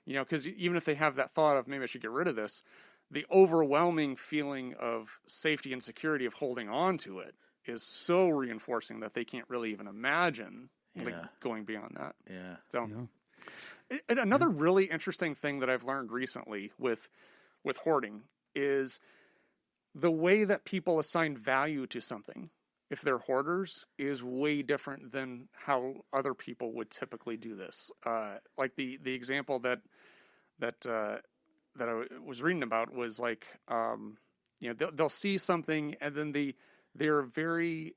because even if they have that thought of maybe I should get rid of this, the overwhelming feeling of safety and security of holding on to it is so reinforcing that they can't really even imagine going beyond that. yeah. So, Yeah. and another really interesting thing that I've learned recently with hoarding is the way that people assign value to something, if they're hoarders, is way different than how other people would typically do this. Like the example that I was reading about was like, they'll see something and then they're very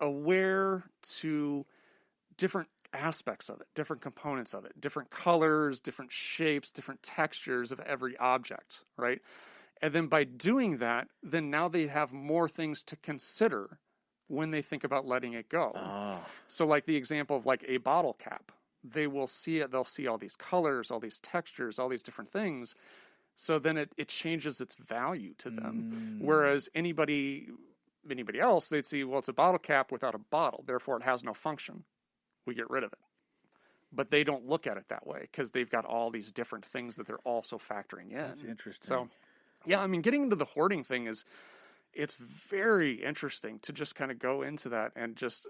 aware to different aspects of it, different components of it, different colors, different shapes, different textures of every object, right? And then by doing that, then now they have more things to consider when they think about letting it go. Oh, So like the example of like a bottle cap, they will see it, they'll see all these colors, all these textures, all these different things. So then it changes its value to them. Whereas anybody else, they'd see, well, it's a bottle cap without a bottle, therefore it has no function. We get rid of it. But they don't look at it that way because they've got all these different things that they're also factoring in. that's interesting. So, yeah, I mean, getting into the hoarding thing it's very interesting to just kind of go into that and just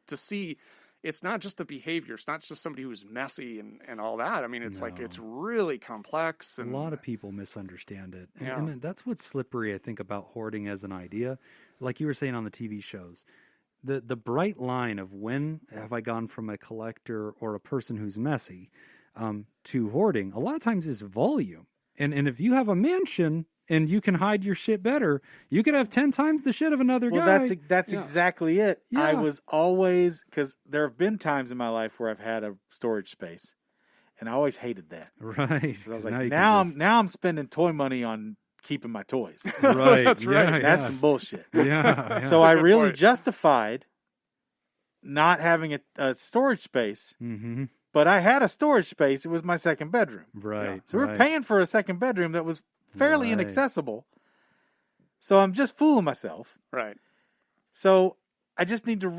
to see it's not just a behavior. It's not just somebody who's messy and all that. I mean, it's like it's really complex. And a lot of people misunderstand it. And, Yeah. and that's what's slippery, I think, about hoarding as an idea. Like you were saying on the TV shows, the bright line of when have I gone from a collector or a person who's messy to hoarding, a lot of times is volume. And if you have a mansion and you can hide your shit better, you could have 10 times the shit of another Well, guy. that's exactly it. Yeah. I was always, because there have been times in my life where I've had a storage space, and I always hated that. Right. 'Cause I was 'Cause like, now you now I'm spending toy money on keeping my toys. can right. That's right. Yeah, That's yeah. some bullshit. Yeah. So That's a I good really point. justified not having a storage space, Mm-hmm. but I had a storage space. It was my second bedroom. Right. So we're right. paying for a second bedroom that was fairly Right. inaccessible. So I'm just fooling myself. right. So I just need to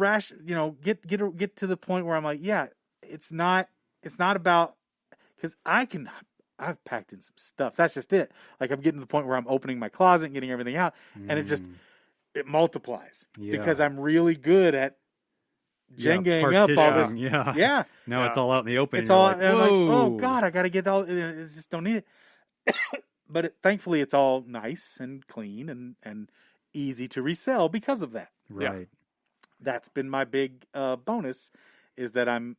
get to the point where I'm like, yeah, it's not about, because I've packed in some stuff. That's just it. Like I'm getting to the point where I'm opening my closet and getting everything out, and it multiplies Yeah. because I'm really good at Jengaing up all this. partitioning, Yeah. Yeah, Now Yeah. it's all out in the open. it's and you're all. like, and I'm like, oh "Whoa." God, I got to get all. I just don't need it. But thankfully, it's all nice and clean and easy to resell because of that. Right. That's been my big bonus, is that I'm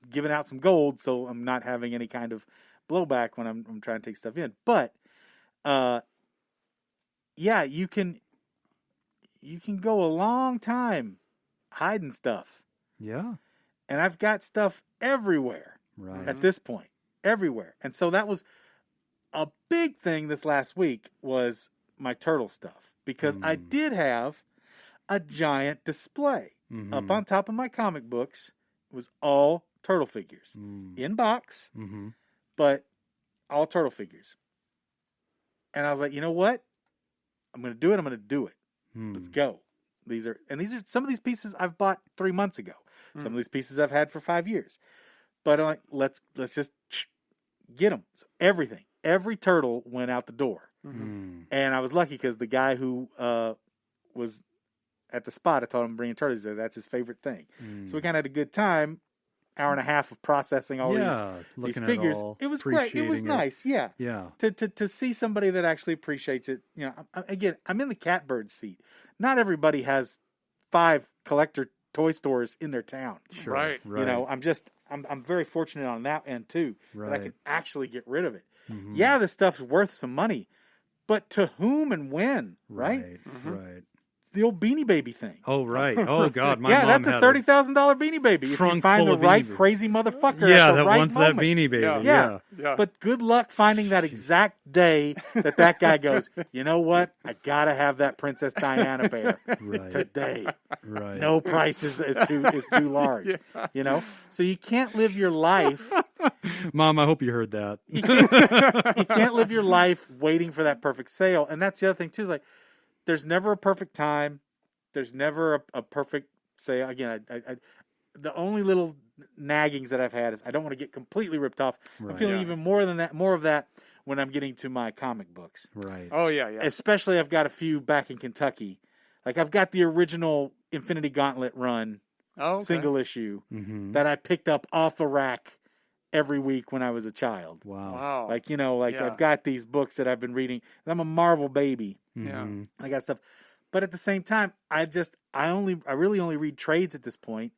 giving out some gold, so I'm not having any kind of blowback when I'm trying to take stuff in. But yeah, you can go a long time hiding stuff, Yeah. and I've got stuff everywhere Right. at this point, everywhere. And so that was a big thing this last week, was my turtle stuff, because I did have a giant display up on top of my comic books. It was all turtle figures in box, Mm-hmm. but all turtle figures. And I was like, you know what? I'm going to do it. I'm going to do it. Let's go. These are some of these pieces I've bought 3 months ago. Some of these pieces I've had for 5 years. But I'm like, let's just get them. So every turtle went out the door. And I was lucky because the guy who was at the spot, I told him to bring a turtle. He said that's his favorite thing. So we kind of had a good time. Hour and a half of processing all these looking figures. At all, It was great. It was appreciating nice. Yeah. Yeah. To see somebody that actually appreciates it. You know, again, I'm in the catbird seat. Not everybody has 5 collector toy stores in their town. Sure. Right. You know, I'm very fortunate on that end too, that I Right. can actually get rid of it. Yeah, this stuff's worth some money, but to whom and when? Right? Right. It's the old Beanie Baby thing. Oh, right. Oh, God. My Yeah, mom that's had a $30,000 Beanie Baby if you trunk find full the of right Beanie Baby. crazy motherfucker Yeah, at the that right wants moment. that Beanie Baby. Yeah. Yeah. Yeah. But good luck finding that exact day that guy goes, you know what? I gotta have that Princess Diana bear Right. today. Right. No price is too large. You know, so you can't live your life. Mom, I hope you heard that. You can't live your life waiting for that perfect sale. And that's the other thing too. Is like, there's never a perfect time. There's never a perfect say. Again, I the only little naggings that I've had is I don't want to get completely ripped off. I'm Right. feeling Yeah. even more of that when I'm getting to my comic books. Right. Oh yeah. Especially I've got a few back in Kentucky. Like I've got the original Infinity Gauntlet run Oh, okay. single issue Mm-hmm. that I picked up off the rack every week when I was a child. Wow. Wow. Like, Yeah. I've got these books that I've been reading. I'm a Marvel baby. Yeah. Mhm. I got stuff. But at the same time, I really only read trades at this point.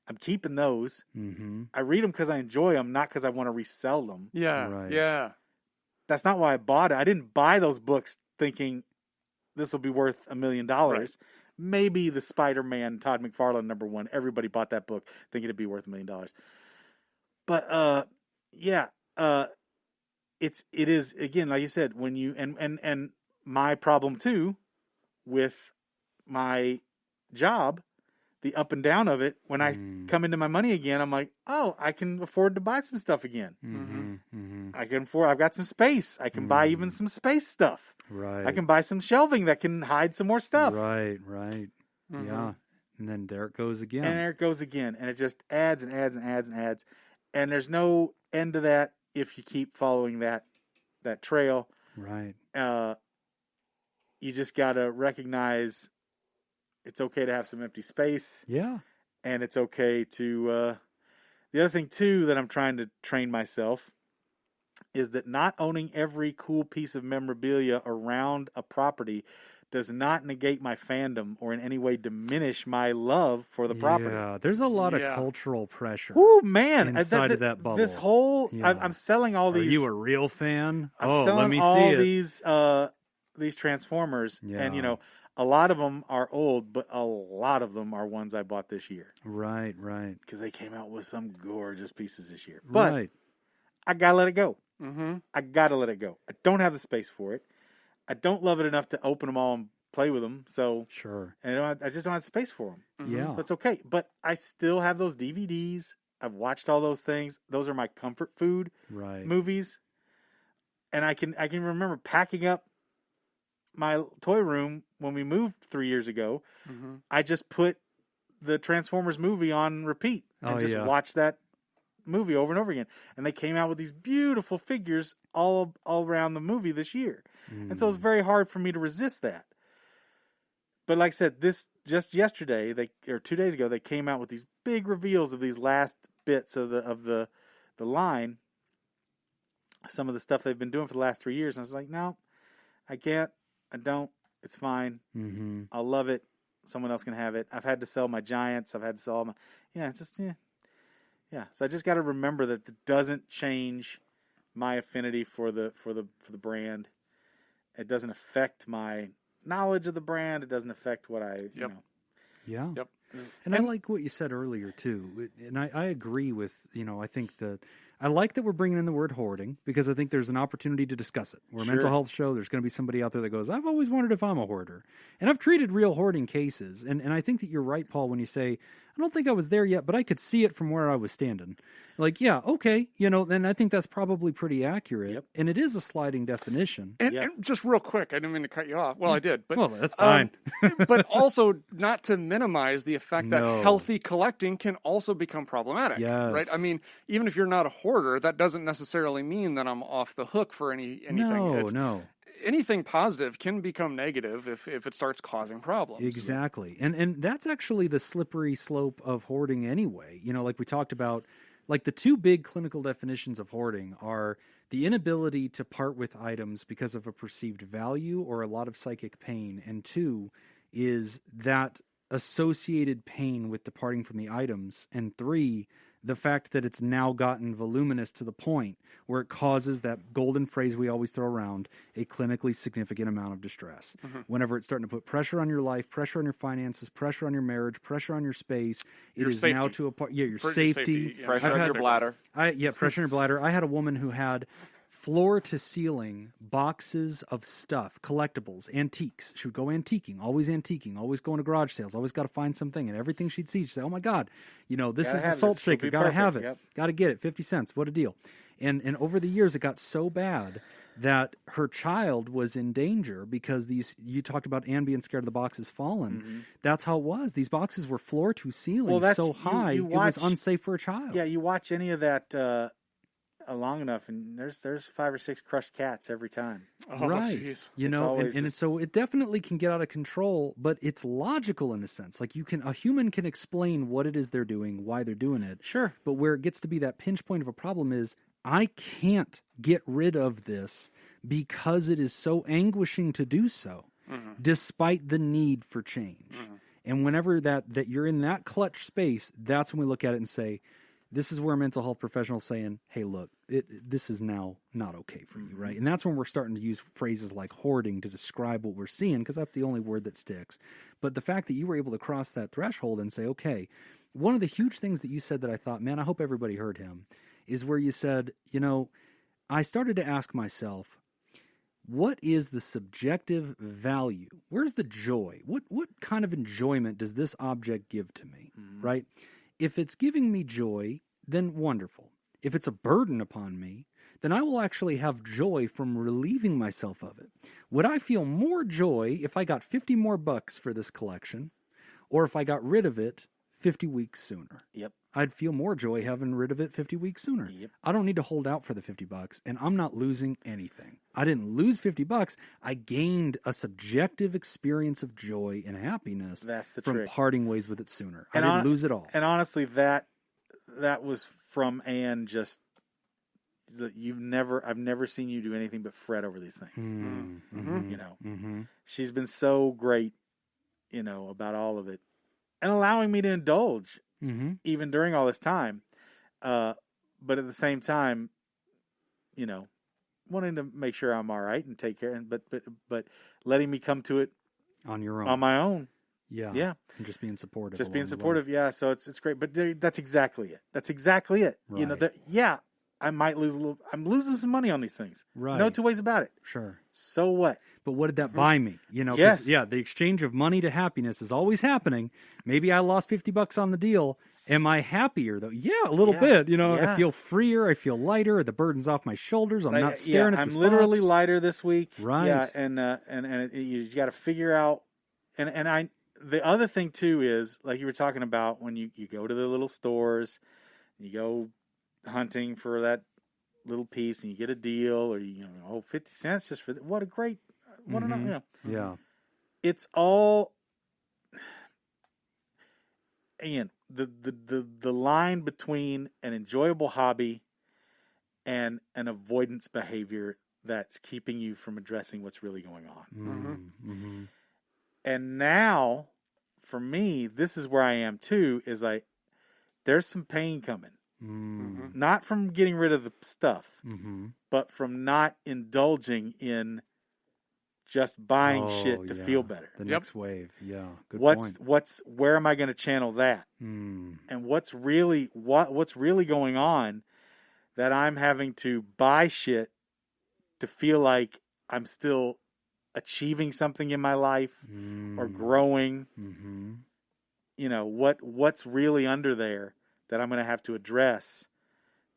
I'm keeping those. Mm-hmm. I read them because I enjoy them, not because I want to resell them. Yeah. Right. Yeah. That's not why I bought it. I didn't buy those books thinking this will be worth $1 million. Right. Maybe the Spider-Man Todd McFarlane #1. Everybody bought that book thinking it'd be worth $1 million. But it is again, like you said, when you and my problem too with my job, the up and down of it. When I come into my money again, I'm like, oh, I can afford to buy some stuff again. Mm-hmm. Mm-hmm. I've got some space. I can buy even some space stuff. Right. I can buy some shelving that can hide some more stuff. Right. Right. Yeah. And then there it goes again. And there it goes again. And it just adds and adds and adds and adds. And there's no end to that if you keep following that trail. Right. You just got to recognize it's okay to have some empty space. Yeah. And it's okay to... the other thing, too, that I'm trying to train myself is that not owning every cool piece of memorabilia around a property does not negate my fandom or in any way diminish my love for the property. Yeah. There's a lot of Yeah. cultural pressure. Oh man! Inside of that bubble. This whole Yeah. I'm selling all Are these. you a real fan? I'm Oh, selling let me all see it. these Transformers, Yeah. and a lot of them are old, but a lot of them are ones I bought this year Right. Right. because they came out with some gorgeous pieces this year. But Right. I gotta let it go. Mm-hmm. I gotta let it go. I don't have the space for it. I don't love it enough to open them all and play with them. So, Sure. and I just don't have space for them. Yeah. So it's okay. But I still have those DVDs. I've watched all those things. Those are my comfort food Right. movies. And I can remember packing up my toy room when we moved 3 years ago. Mm-hmm. I just put the Transformers movie on repeat and Oh, just yeah. watched that movie over and over again. And they came out with these beautiful figures all around the movie this year. And so it was very hard for me to resist that. But like I said, this just yesterday, 2 days ago, they came out with these big reveals of these last bits of the line. Some of the stuff they've been doing for the last 3 years. And I was like, no, I can't. I don't. It's fine. Mm-hmm. I'll love it. Someone else can have it. I've had to sell my Giants. I've had to sell all my... Yeah, it's just... Yeah. So I just got to remember that it doesn't change my affinity for the brand. It doesn't affect my knowledge of the brand. It doesn't affect what I... Yep. Yeah. Yep. And I like what you said earlier too, and I agree with I think I like that we're bringing in the word hoarding because I think there's an opportunity to discuss it. We're a mental health show. There's going to be somebody out there that goes, I've always wondered if I'm a hoarder, and I've treated real hoarding cases, and I think that you're right, Paul, when you say I don't think I was there yet, but I could see it from where I was standing. Like, yeah, okay, then I think that's probably pretty accurate, Yep. and it is a sliding definition. And, Yeah. and just real quick, I didn't mean to cut you off. Well, I did, but Well, that's fine. but also not to minimize the effect No. that healthy collecting can also become problematic. Yes. Right. I mean, even if you're not a hoarder, that doesn't necessarily mean that I'm off the hook for anything. No. Anything positive can become negative if it starts causing problems. Exactly. And that's actually the slippery slope of hoarding anyway. Like we talked about, like the two big clinical definitions of hoarding are the inability to part with items because of a perceived value or a lot of psychic pain. And two is that associated pain with departing from the items. And three, the fact that it's now gotten voluminous to the point where it causes that golden phrase we always throw around, a clinically significant amount of distress. Whenever it's starting to put pressure on your life, pressure on your finances, pressure on your marriage, pressure on your space, Your it is now safety. to a part. Yeah, your For- safety. yeah. Pressure I've on had- your bladder. Pressure on your bladder. I had a woman who had floor to ceiling boxes of stuff, collectibles, antiques. She would go antiquing, always going to garage sales, always got to find something, and everything she'd see, she'd say, oh my God, this Gotta is a have salt this. It'll shaker, be gotta have it, perfect. Yep. gotta get it, 50 cents, what a deal. And over the years, it got so bad that her child was in danger because you talked about Anne being scared of the boxes falling. That's how it was. These boxes were floor to ceiling so high, it was unsafe for a child. Yeah, you watch any of that long enough, and there's 5 or 6 crushed cats every time. Oh, Right. geez. You know, so it definitely can get out of control, but it's logical in a sense. Like a human can explain what it is they're doing, why they're doing it. Sure. But where it gets to be that pinch point of a problem is I can't get rid of this because it is so anguishing to do so, despite the need for change. And whenever that you're in that clutch space, that's when we look at it and say, this is where a mental health professional is saying, hey, look, this is now not okay for you, right? And that's when we're starting to use phrases like hoarding to describe what we're seeing, because that's the only word that sticks. But the fact that you were able to cross that threshold and say, okay, one of the huge things that you said that I thought, man, I hope everybody heard him, is where you said, I started to ask myself, what is the subjective value? Where's the joy? What kind of enjoyment does this object give to me, right? If it's giving me joy, then wonderful. If it's a burden upon me, then I will actually have joy from relieving myself of it. Would I feel more joy if I got 50 more bucks for this collection, or if I got rid of it 50 weeks sooner? Yep. I'd feel more joy having rid of it 50 weeks sooner. Yep. I don't need to hold out for the 50 bucks, and I'm not losing anything. I didn't lose 50 bucks. I gained a subjective experience of joy and happiness That's the from trick. parting ways with it sooner. And I didn't lose it all. And honestly, that was from Anne. Just that I've never seen you do anything but fret over these things. She's been so great, about all of it, and allowing me to indulge even during all this time. But at the same time, wanting to make sure I'm all right and take care, but letting me come to it On your own. on my own. Yeah. And just being supportive. Just being along the way. supportive. Yeah. So it's great. But that's exactly it. That's exactly it. Right. I might lose a little. I'm losing some money on these things. Right. No two ways about it. Sure. So what? But what did that buy me? 'Cause, Yes. the exchange of money to happiness is always happening. Maybe I lost 50 bucks on the deal. Am I happier though? Yeah, a little bit. Yeah. I feel freer. I feel lighter. The burden's off my shoulders. I'm not staring at the I'm literally spots. lighter this week. Right. Yeah. And you got to figure out. And the other thing too is, like you were talking about, when you go to the little stores, you go hunting for that little piece and you get a deal, or 50 cents just for what a great, what an, Yeah. it's all, Ian, the line between an enjoyable hobby and an avoidance behavior that's keeping you from addressing what's really going on. And now, for me, this is where I am too, is there's some pain coming. Not from getting rid of the stuff, but from not indulging in just buying shit to feel better. The next wave. Yeah. Good Where am I going to channel that? And what's really going on that I'm having to buy shit to feel like I'm still achieving something in my life or growing? What's really under there that I'm going to have to address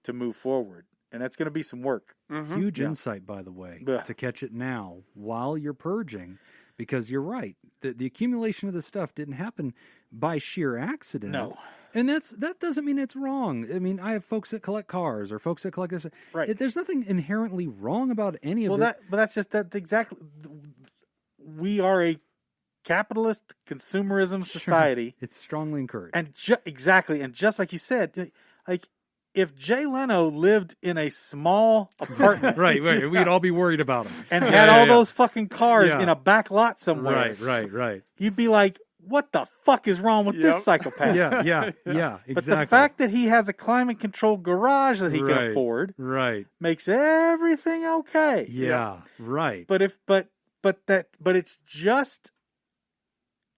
to move forward. And that's going to be some work. Huge insight, by the way, to catch it now while you're purging, because you're right. The accumulation of the stuff didn't happen by sheer accident. No. And that doesn't mean it's wrong. I mean, I have folks that collect cars or folks that collect this. Right. There's nothing inherently wrong about any of it. That's exactly. We are a capitalist consumerism society. It's strongly encouraged. And exactly. And just like you said, like, if Jay Leno lived in a small apartment, right, we'd all be worried about him, and had all those fucking cars in a back lot somewhere. Right. You'd be like, "What the fuck is wrong with this psychopath?" Yeah, exactly. But the fact that he has a climate-controlled garage that he can afford, makes everything okay. Yeah, right. But it's just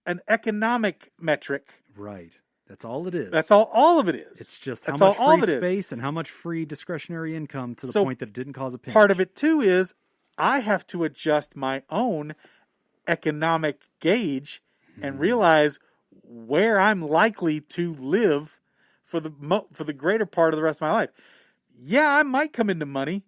an economic metric. Right. That's all it is. That's all of it is. It's just how much free space and how much free discretionary income to the point that it didn't cause a pinch. Part of it, too, is I have to adjust my own economic gauge and realize where I'm likely to live for the greater part of the rest of my life. yeah, I might come into money.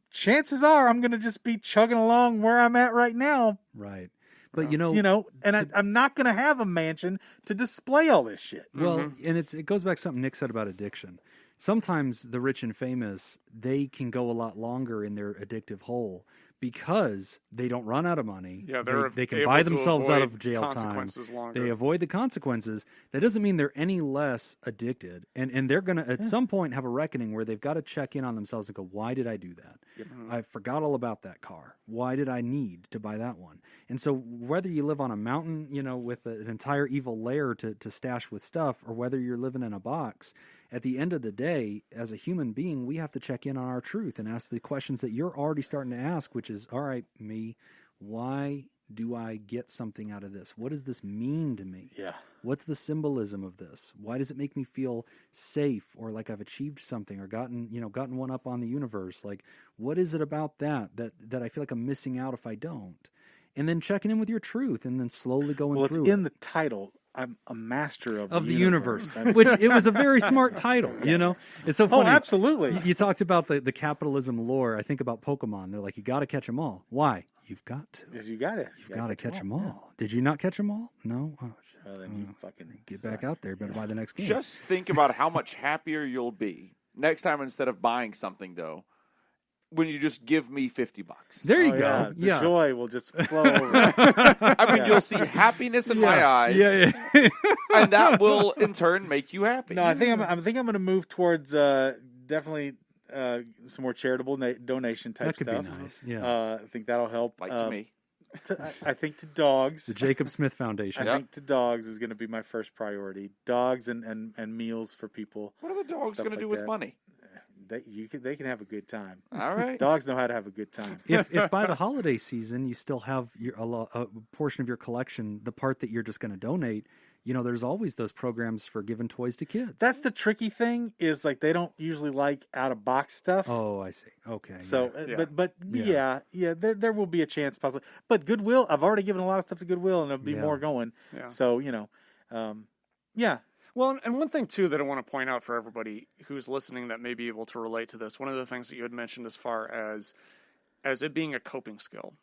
Chances are I'm going to just be chugging along where I'm at right now. Right. But I'm not going to have a mansion to display all this shit. Well, and it goes back to something Nick said about addiction. Sometimes the rich and famous, they can go a lot longer in their addictive hole because they don't run out of money. Yeah, they can able buy to themselves out avoid of jail time. consequences longer. They avoid the consequences. That doesn't mean they're any less addicted. And they're going to, at some point, have a reckoning where they've got to check in on themselves and go, why did I do that? I forgot all about that car. Why did I need to buy that one? And so whether you live on a mountain, with an entire evil lair to stash with stuff, or whether you're living in a box, at the end of the day, as a human being, we have to check in on our truth and ask the questions that you're already starting to ask, which is, all right, me, why do I get something out of this? What does this mean to me? Yeah. What's the symbolism of this? Why does it make me feel safe or like I've achieved something or gotten one up on the universe? Like, what is it about that I feel like I'm missing out if I don't? And then checking in with your truth and then slowly going Well, through it's in the title. I'm a master of the universe, which it was a very smart title, It's so funny. Oh, absolutely. You talked about the capitalism lore. I think about Pokemon. They're like, you got to catch them all. Why? You've got to. Yes, you got it. You've got to catch them all. Did you not catch them all? No? Oh, Well, then you fucking get back out there. Better buy the next game. Just think about how much happier you'll be next time instead of buying something, though, when you just give me $50. There you go. The joy will just flow over. I mean, you'll see happiness in my eyes. Yeah. And that will, in turn, make you happy. No, I think I'm going to move towards definitely some more charitable donation type That could stuff. be nice. Yeah. I think that'll help. Like to me. I think to dogs. The Jacob Smith Foundation. I think to dogs is going to be my first priority. Dogs and meals for people. What are the dogs Stuff going to do like with that. money? They can have a good time. All right. Dogs know how to have a good time. If by the holiday season you still have a portion of your collection, the part that you're just going to donate, there's always those programs for giving toys to kids. That's the tricky thing is like they don't usually like out of box stuff. Oh, I see. Okay. So, yeah. but there will be a chance possibly. But Goodwill, I've already given a lot of stuff to Goodwill, and there'll be more going. Yeah. So yeah. Well, and one thing, too, that I want to point out for everybody who's listening that may be able to relate to this, one of the things that you had mentioned as far as it being a coping skill,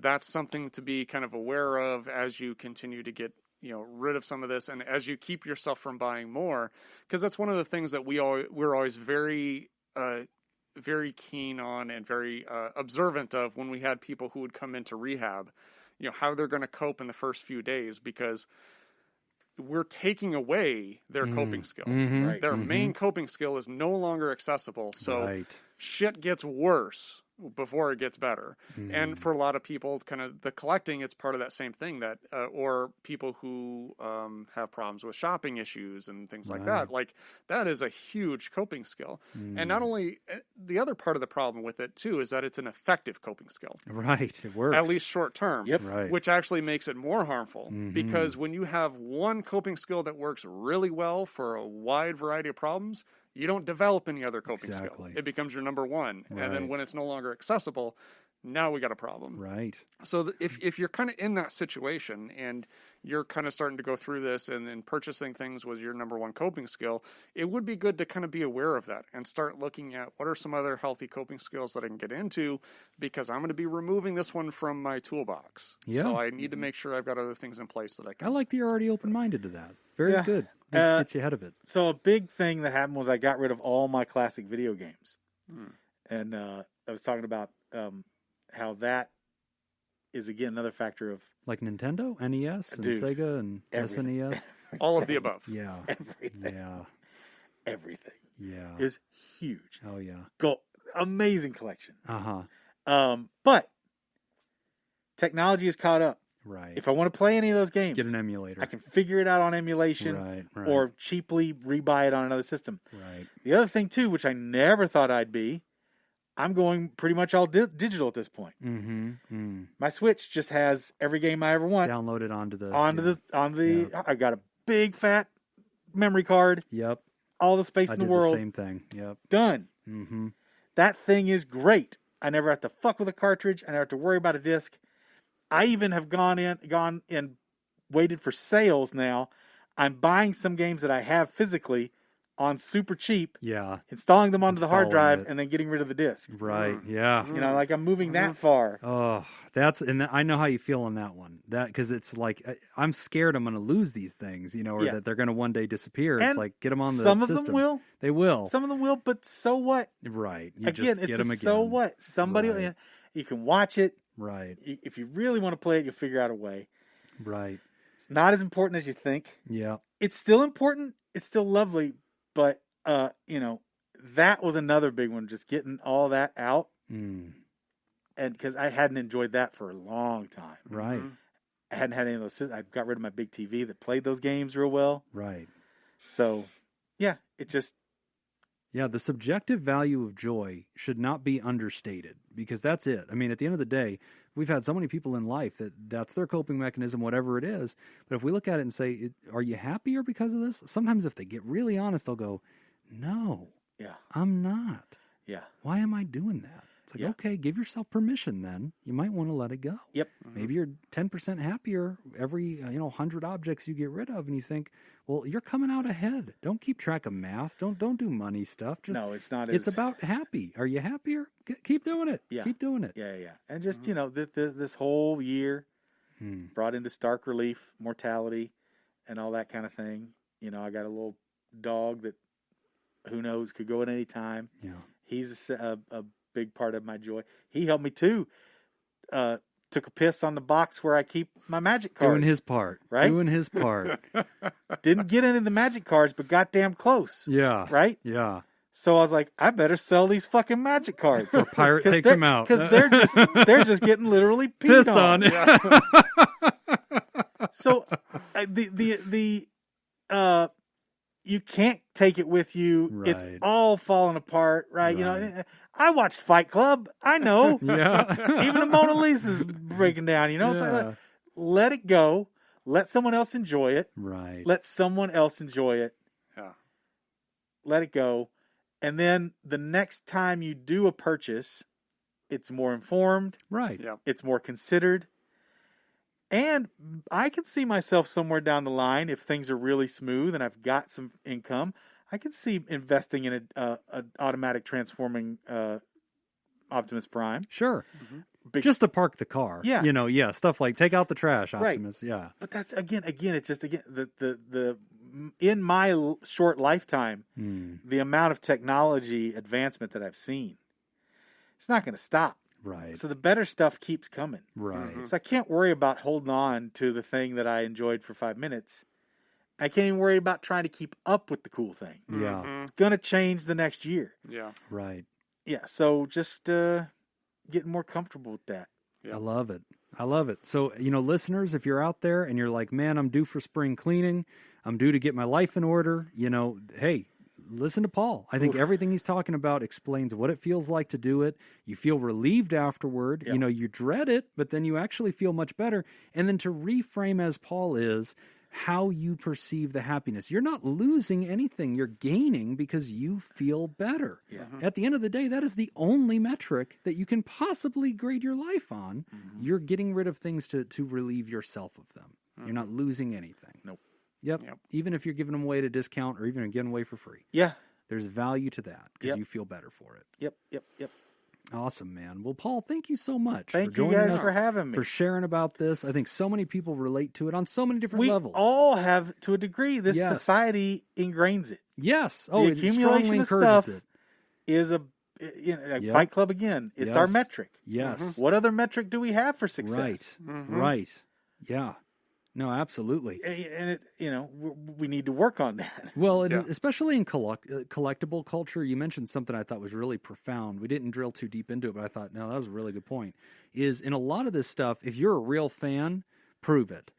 that's something to be kind of aware of as you continue to get rid of some of this and as you keep yourself from buying more, because that's one of the things that we're always very very keen on and very observant of when we had people who would come into rehab, how they're going to cope in the first few days, because we're taking away their coping skill. Right. Their main coping skill is no longer accessible. So shit gets worse before it gets better. And for a lot of people, kind of the collecting, it's part of that same thing that, or people who have problems with shopping issues and things like that. Like that is a huge coping skill. And not only the other part of the problem with it too, is that it's an effective coping skill. Right. It works. At least short term. Yep. Right. Which actually makes it more harmful because when you have one coping skill that works really well for a wide variety of problems, you don't develop any other coping skill. It becomes your number one. Right. And then when it's no longer accessible, now we got a problem. Right. So if you're kind of in that situation and you're kind of starting to go through this and purchasing things was your number one coping skill, it would be good to kind of be aware of that and start looking at what are some other healthy coping skills that I can get into, because I'm going to be removing this one from my toolbox. Yeah. So I need to make sure I've got other things in place that I can. I like that you're already open-minded to that. Very good. That gets you ahead of it. So a big thing that happened was I got rid of all my classic video games. And I was talking about how that is, again, another factor of Like Nintendo, NES, and Dude, Sega, and everything. SNES. All of the above. Yeah. everything. Yeah. Everything Yeah. is huge. Oh, yeah. Amazing collection. Uh-huh. But technology is caught up. Right. If I want to play any of those games, Get an emulator. I can figure it out on emulation Right. or cheaply rebuy it on another system. Right. The other thing, too, which I never thought I'd be, I'm going pretty much all digital at this point. My Switch just has every game I ever want Download it onto the... I've got a big fat memory card, Yep. all the space I in the did world, the same thing. Yep. done. Mm-hmm. That thing is great. I never have to fuck with a cartridge. I never have to worry about a disc. I even have gone and waited for sales now. I'm buying some games that I have physically on super cheap, Yeah. installing them onto the hard Installing drive, it. and then getting rid of the disc. Right. Yeah. You know, like I'm moving that far. Oh, I know how you feel on that one. That because it's like I'm scared I'm going to lose these things, you know, or Yeah. that they're going to one day disappear. It's And like get them on the some of system. them will. They will. Some of them will, but so what? Right. You Again, just it's get them a again. so what? Somebody, Right. you can watch it. Right. If you really want to play it, you'll figure out a way. Right. It's not as important as you think. Yeah. It's still important. It's still lovely, but you know, that was another big one. Just getting all that out, Mm. and because I hadn't enjoyed that for a long time. Right. I hadn't had any of those. I got rid of my big TV that played those games real well. Right. So, yeah, it just Yeah, the subjective value of joy should not be understated because that's it. I mean, at the end of the day, we've had so many people in life that's their coping mechanism, whatever it is. But if we look at it and say, are you happier because of this? Sometimes if they get really honest, they'll go, no, yeah, I'm not. yeah, Why am I doing that? It's like, Yeah. okay, give yourself permission then. You might want to let it go. yep, Maybe you're 10% happier every 100 objects you get rid of, and you think, well, you're coming out ahead. Don't keep track of math. Don't do money stuff. Just no, it's not. it's as, about happy. Are you happier? Keep doing it. Yeah. Keep doing it. yeah, and just you know, this whole year Hmm. brought into stark relief mortality and all that kind of thing. You know, I got a little dog that who knows could go at any time. Yeah. He's a big part of my joy. He helped me too. Took a piss on the box where I keep my magic cards. Doing his part. Right? Doing his part. Didn't get any of the magic cards, but goddamn close. Yeah. Right? Yeah. So I was like, I better sell these fucking magic cards. Or Pirate 'Cause takes they're- him out. because they're just getting literally Pissed on. on. So the you can't take it with you. It's Right. all falling apart, right? You know, Right. I watched Fight Club. I know. Yeah. Even the Mona Lisa's breaking down. You know, it's Yeah. like let it go. Let someone else enjoy it. Right. Let someone else enjoy it. Yeah. Let it go. And then the next time you do a purchase, it's more informed. Right. Yeah. It's more considered. And I can see myself somewhere down the line if things are really smooth and I've got some income. I can see investing in an automatic transforming Optimus Prime. Sure. Big, Just to park the car. Yeah. Stuff like take out the trash, Right. Optimus. Yeah. but that's again. It's just the in my short lifetime, Hmm. the amount of technology advancement that I've seen, it's not going to stop. Right. So the better stuff keeps coming. Right. So I can't worry about holding on to the thing that I enjoyed for 5 minutes. I can't even worry about trying to keep up with the cool thing. Yeah. It's going to change the next year. Yeah. Right. Yeah, so just getting more comfortable with that. Yeah. I love it. I love it. So, listeners, if you're out there and you're like, man, I'm due for spring cleaning, I'm due to get my life in order, hey, listen to Paul. I think everything he's talking about explains what it feels like to do it. You feel relieved afterward. Yep. You dread it, but then you actually feel much better. And then to reframe as Paul is, how you perceive the happiness. You're not losing anything. You're gaining because you feel better. Yeah. At the end of the day, that is the only metric that you can possibly grade your life on. You're getting rid of things to relieve yourself of them. You're not losing anything. Nope. Yep. Even if you're giving them away at a discount or even giving away for free. Yeah. There's value to that because Yep. you feel better for it. Yep. Awesome, man. Well, Paul, thank you so much for Thank you joining guys us, for having me. for sharing about this. I think so many people relate to it on so many different We levels. all have, to a degree, this Yes. society ingrains it. Yes. Oh, The it accumulation strongly of encourages stuff it. Is like Yep. Fight Club again. It's our Yes. metric. Yes. What other metric do we have for success? Right. Right. Yeah. No, absolutely. And we need to work on that. Well, and Yeah. especially in collectible culture, you mentioned something I thought was really profound. We didn't drill too deep into it, but I thought, no, that was a really good point. Is in a lot of this stuff, if you're a real fan, prove it.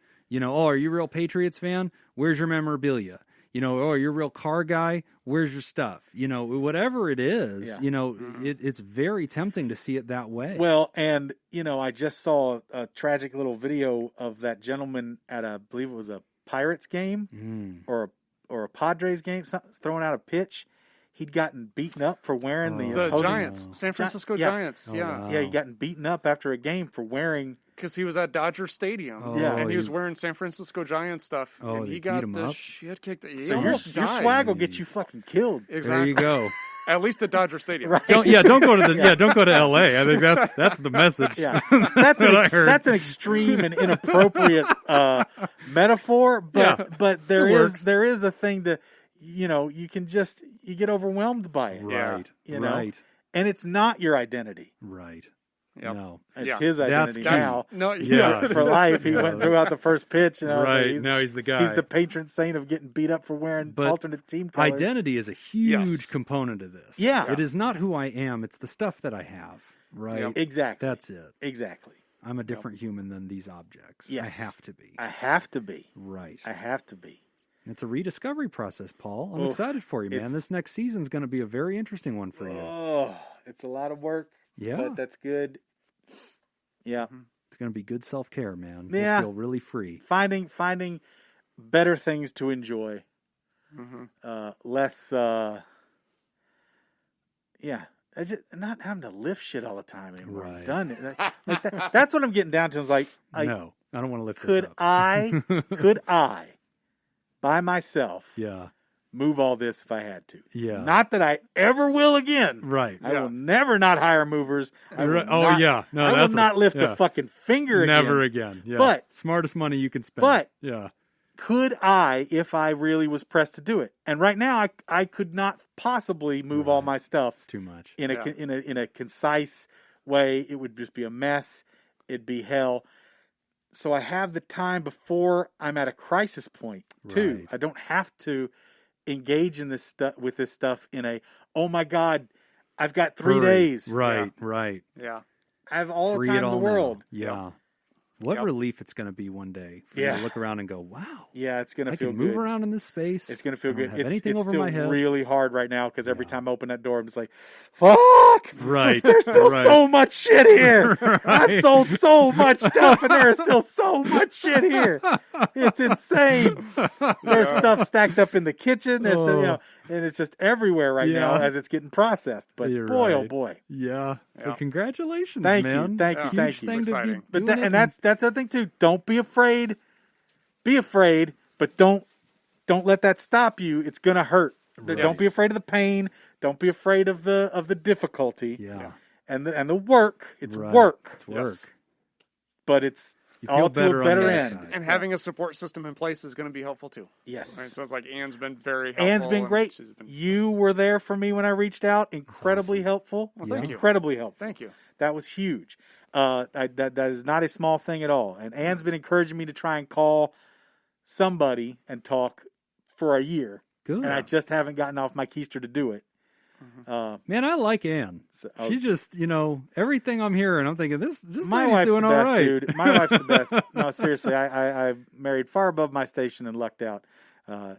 Are you a real Patriots fan? Where's your memorabilia? You're a real car guy. Where's your stuff? Whatever it is, Yeah. it's very tempting to see it that way. Well, and I just saw a tragic little video of that gentleman at I believe it was a Pirates game or a Padres game, throwing out a pitch. he'd gotten beaten up for wearing the The opposing Giants, San Francisco yeah. Giants, yeah. Yeah, he'd gotten beaten up after a game for wearing. Because he was at Dodger Stadium, Yeah. and he was wearing San Francisco Giants stuff, Oh, and they he beat got him the up? shit kicked. He So your almost died. swag will get you fucking killed. Exactly. There you go. At least at Dodger Stadium. Right. Don't go to don't go to L.A. I think that's the message. Yeah, that's what I heard. that's an extreme and inappropriate metaphor, but there It works. is a thing to, you can just you get overwhelmed by it, Right. you know? Right. and it's not your identity. Right. Yep. No. It's Yeah. his identity That's- now. No, Yeah. For life, he went through out the first pitch, and I was like, Right. Now he's the guy. he's the patron saint of getting beat up for wearing But alternate team colors. Identity is a huge Yes. component of this. Yeah. It is not who I am, it's the stuff that I have. Right. Yep. Exactly. That's it. Exactly. I'm a different human than these objects. Yes. I have to be. I have to be. Right. I have to be. It's a rediscovery process, Paul. I'm Oof. excited for you, man. It's- This next season's going to be a very interesting one for you. Oh, it's a lot of work. Yeah. But that's good. Yeah. It's going to be good self-care, man. Yeah. You'll feel really free. Finding better things to enjoy. Mm-hmm. Less I just not having to lift shit all the time anymore. Right. I've done it. Like that's what I'm getting down to. I was like, No, I don't want to lift could this up. could I by myself Yeah. move all this if I had to? Yeah. Not that I ever will again. Right. I will never not hire movers. I will Right. Oh, not- yeah. No, I will that's not lift yeah. a fucking finger again. Never again. Yeah. But- smartest money you can spend. but- yeah. Could I, if I really was pressed to do it? And right now, I could not possibly move all my stuff It's too much. in a Yeah. in a concise way. It would just be a mess. It'd be hell. So I have the time before I'm at a crisis point too. Right. I don't have to engage in this stuff with this stuff in a, oh my God, I've got 3 Hurry. days. Right. Right. Yeah. I have all Free the it time in all the world. now. Yeah. What Yep. relief it's going to be one day for you Yeah. to look around and go, wow, Yeah, it's gonna I feel can move good. around in this space. It's gonna feel I don't good. have It's anything over still my head. really hard right now because every Yeah. time I open that door, I'm just like, fuck. Right. There's still Right. so much shit here. I've sold so much stuff, and there's still so much shit here. It's insane. There's stuff stacked up in the kitchen. There's Oh. and it's just everywhere right now Yeah. as it's getting processed. But You're boy, oh right. boy. Yeah. So Yeah. congratulations, Thank man. you, thank you, Yeah. Huge thank you. thing to be Exciting. But doing it that's the thing too. Don't be afraid. Be afraid, but don't let that stop you. It's gonna hurt. Right. Don't be afraid of the pain. Don't be afraid of the difficulty Yeah. and the work. It's Right. work, It's work. Yes. but it's You feel all to better a on better the other end. side. And having a support system in place is going to be helpful too. Yes, Right? So it's like Anne's been very helpful. Anne's been and great. she's been- You were there for me when I reached out. Incredibly helpful. Well, thank you. Incredibly helpful. Thank you. That was huge. That is not a small thing at all. And Anne's been encouraging me to try and call somebody and talk for a year, Good. and I just haven't gotten off my keister to do it. Man, I like Ann. So- She just, everything I'm hearing, I'm thinking this My lady's wife's doing the all best, right. dude. My wife's the best. No, seriously, I married far above my station and lucked out.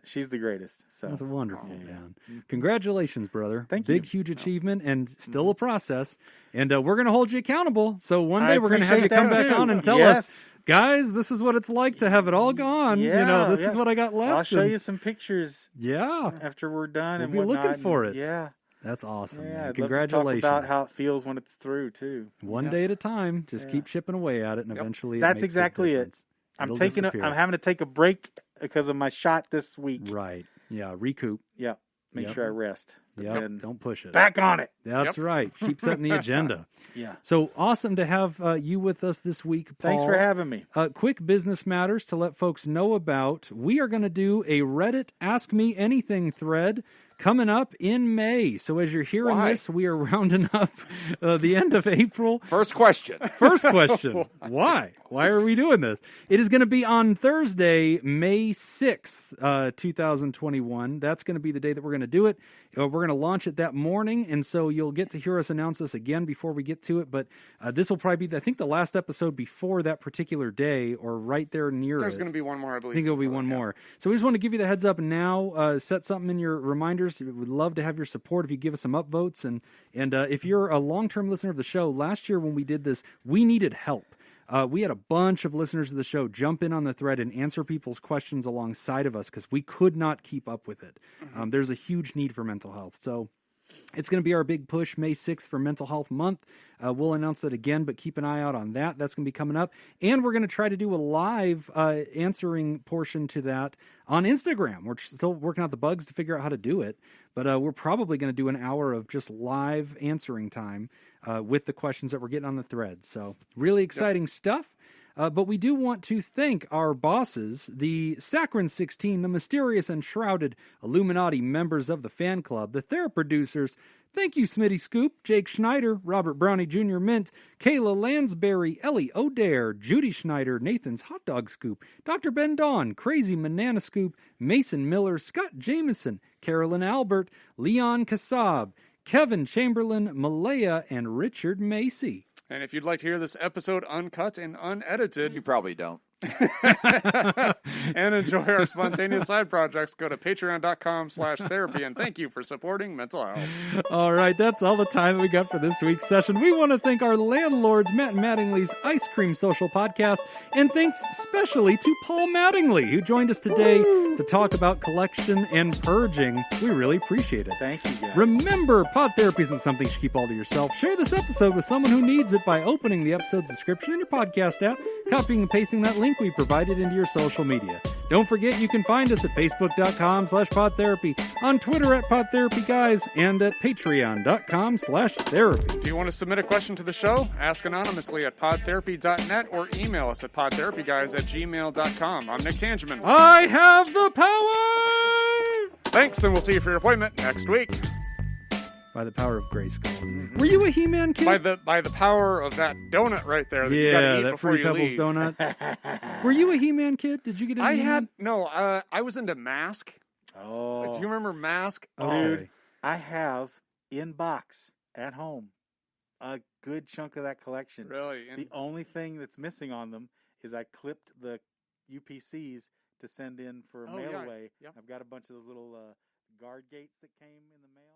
She's the greatest. So That's wonderful, man. Congratulations, brother. Thank Big, you. huge achievement and still a process. And we're going to hold you accountable. So one I day we're going to have you appreciate come that, back too. on and tell Yes. us, guys, this is what it's like to have it all gone. Yeah, This yeah. is what I got left. I'll show and- you some pictures Yeah, after we're done We'll and be whatnot. looking for And it. Yeah, that's awesome, yeah. man. I'd love to Congratulations. talk about how it feels when it's through too. One day at a time. Just Yeah. keep chipping away at it, and eventually That's it makes exactly a it. difference. I'm It'll taking. disappear. I'm having to take a break because of my shot this week. Right. Yeah, recoup. Yeah, make Yep. sure I rest. Yeah, And don't push it. back on it. That's right. Keep setting the agenda. Yeah. So awesome to have you with us this week, Paul. Thanks for having me. Quick business matters to let folks know about. We are going to do a Reddit Ask Me Anything thread coming up in May. So as you're hearing Why? this, we are rounding up the end of April. First question. First question, why? Why are we doing this? It is going to be on Thursday, May 6th, 2021. That's going to be the day that we're going to do it. We're going to launch it that morning, and so you'll get to hear us announce this again before we get to it. But this will probably be, I think, the last episode before that particular day or right there near There's it. going to be one more, I believe. I think there'll be before one that, yeah. more. So we just want to give you the heads up now. Set something in your reminders. We would love to have your support if you give us some upvotes. And if you're a long-term listener of the show, last year when we did this, we needed help. We had a bunch of listeners of the show jump in on the thread and answer people's questions alongside of us because we could not keep up with it. There's a huge need for mental health. So it's going to be our big push May 6th for Mental Health Month. We'll announce that again, but keep an eye out on that. That's going to be coming up. And we're going to try to do a live answering portion to that on Instagram. We're still working out the bugs to figure out how to do it, but we're probably going to do an hour of just live answering time with the questions that we're getting on the thread. So really exciting stuff. But we do want to thank our bosses, the Saccharin 16, the mysterious and shrouded Illuminati members of the fan club, the Theraproducers. Thank you, Smitty Scoop, Jake Schneider, Robert Brownie Jr. Mint, Kayla Lansbury, Ellie O'Dare, Judy Schneider, Nathan's Hot Dog Scoop, Dr. Ben Don, Crazy Banana Scoop, Mason Miller, Scott Jameson, Carolyn Albert, Leon Kassab, Kevin Chamberlain, Malaya, and Richard Macy. And if you'd like to hear this episode uncut and unedited, You probably don't. and enjoy our spontaneous side projects, go to patreon.com/therapy. And thank you for supporting mental health. All right, that's all the time we got for this week's session. We want to thank our landlords, Matt Mattingly's Ice Cream Social Podcast, and thanks especially to Paul Mattingly, who joined us today to talk about collection and purging. We really appreciate it. Thank you, guys. Remember, pod therapy isn't something you should keep all to yourself. Share this episode with someone who needs it by opening the episode's description in your podcast app, copying and pasting that link we provided into your social media. Don't forget you can find us at facebook.com/podtherapy, on Twitter at podtherapyguys, and at patreon.com/therapy. Do you want to submit a question to the show? Ask anonymously at podtherapy.net or email us at podtherapyguys@gmail.com. I'm Nick Tangeman. I have the power! Thanks, and we'll see you for your appointment next week. By the power of Grayskull. Were you a He-Man kid? By the power of that donut right there that you gotta eat that before Fruity you Pebbles leave. donut. Were you a He-Man kid? Did you get into He-Man? I was into Mask. Oh, Do you remember Mask? Okay. Dude, I have in box at home a good chunk of that collection. really? And The only thing that's missing on them is I clipped the UPCs to send in for Oh, mail yeah. away. Yep. I've got a bunch of those little guard gates that came in the mail.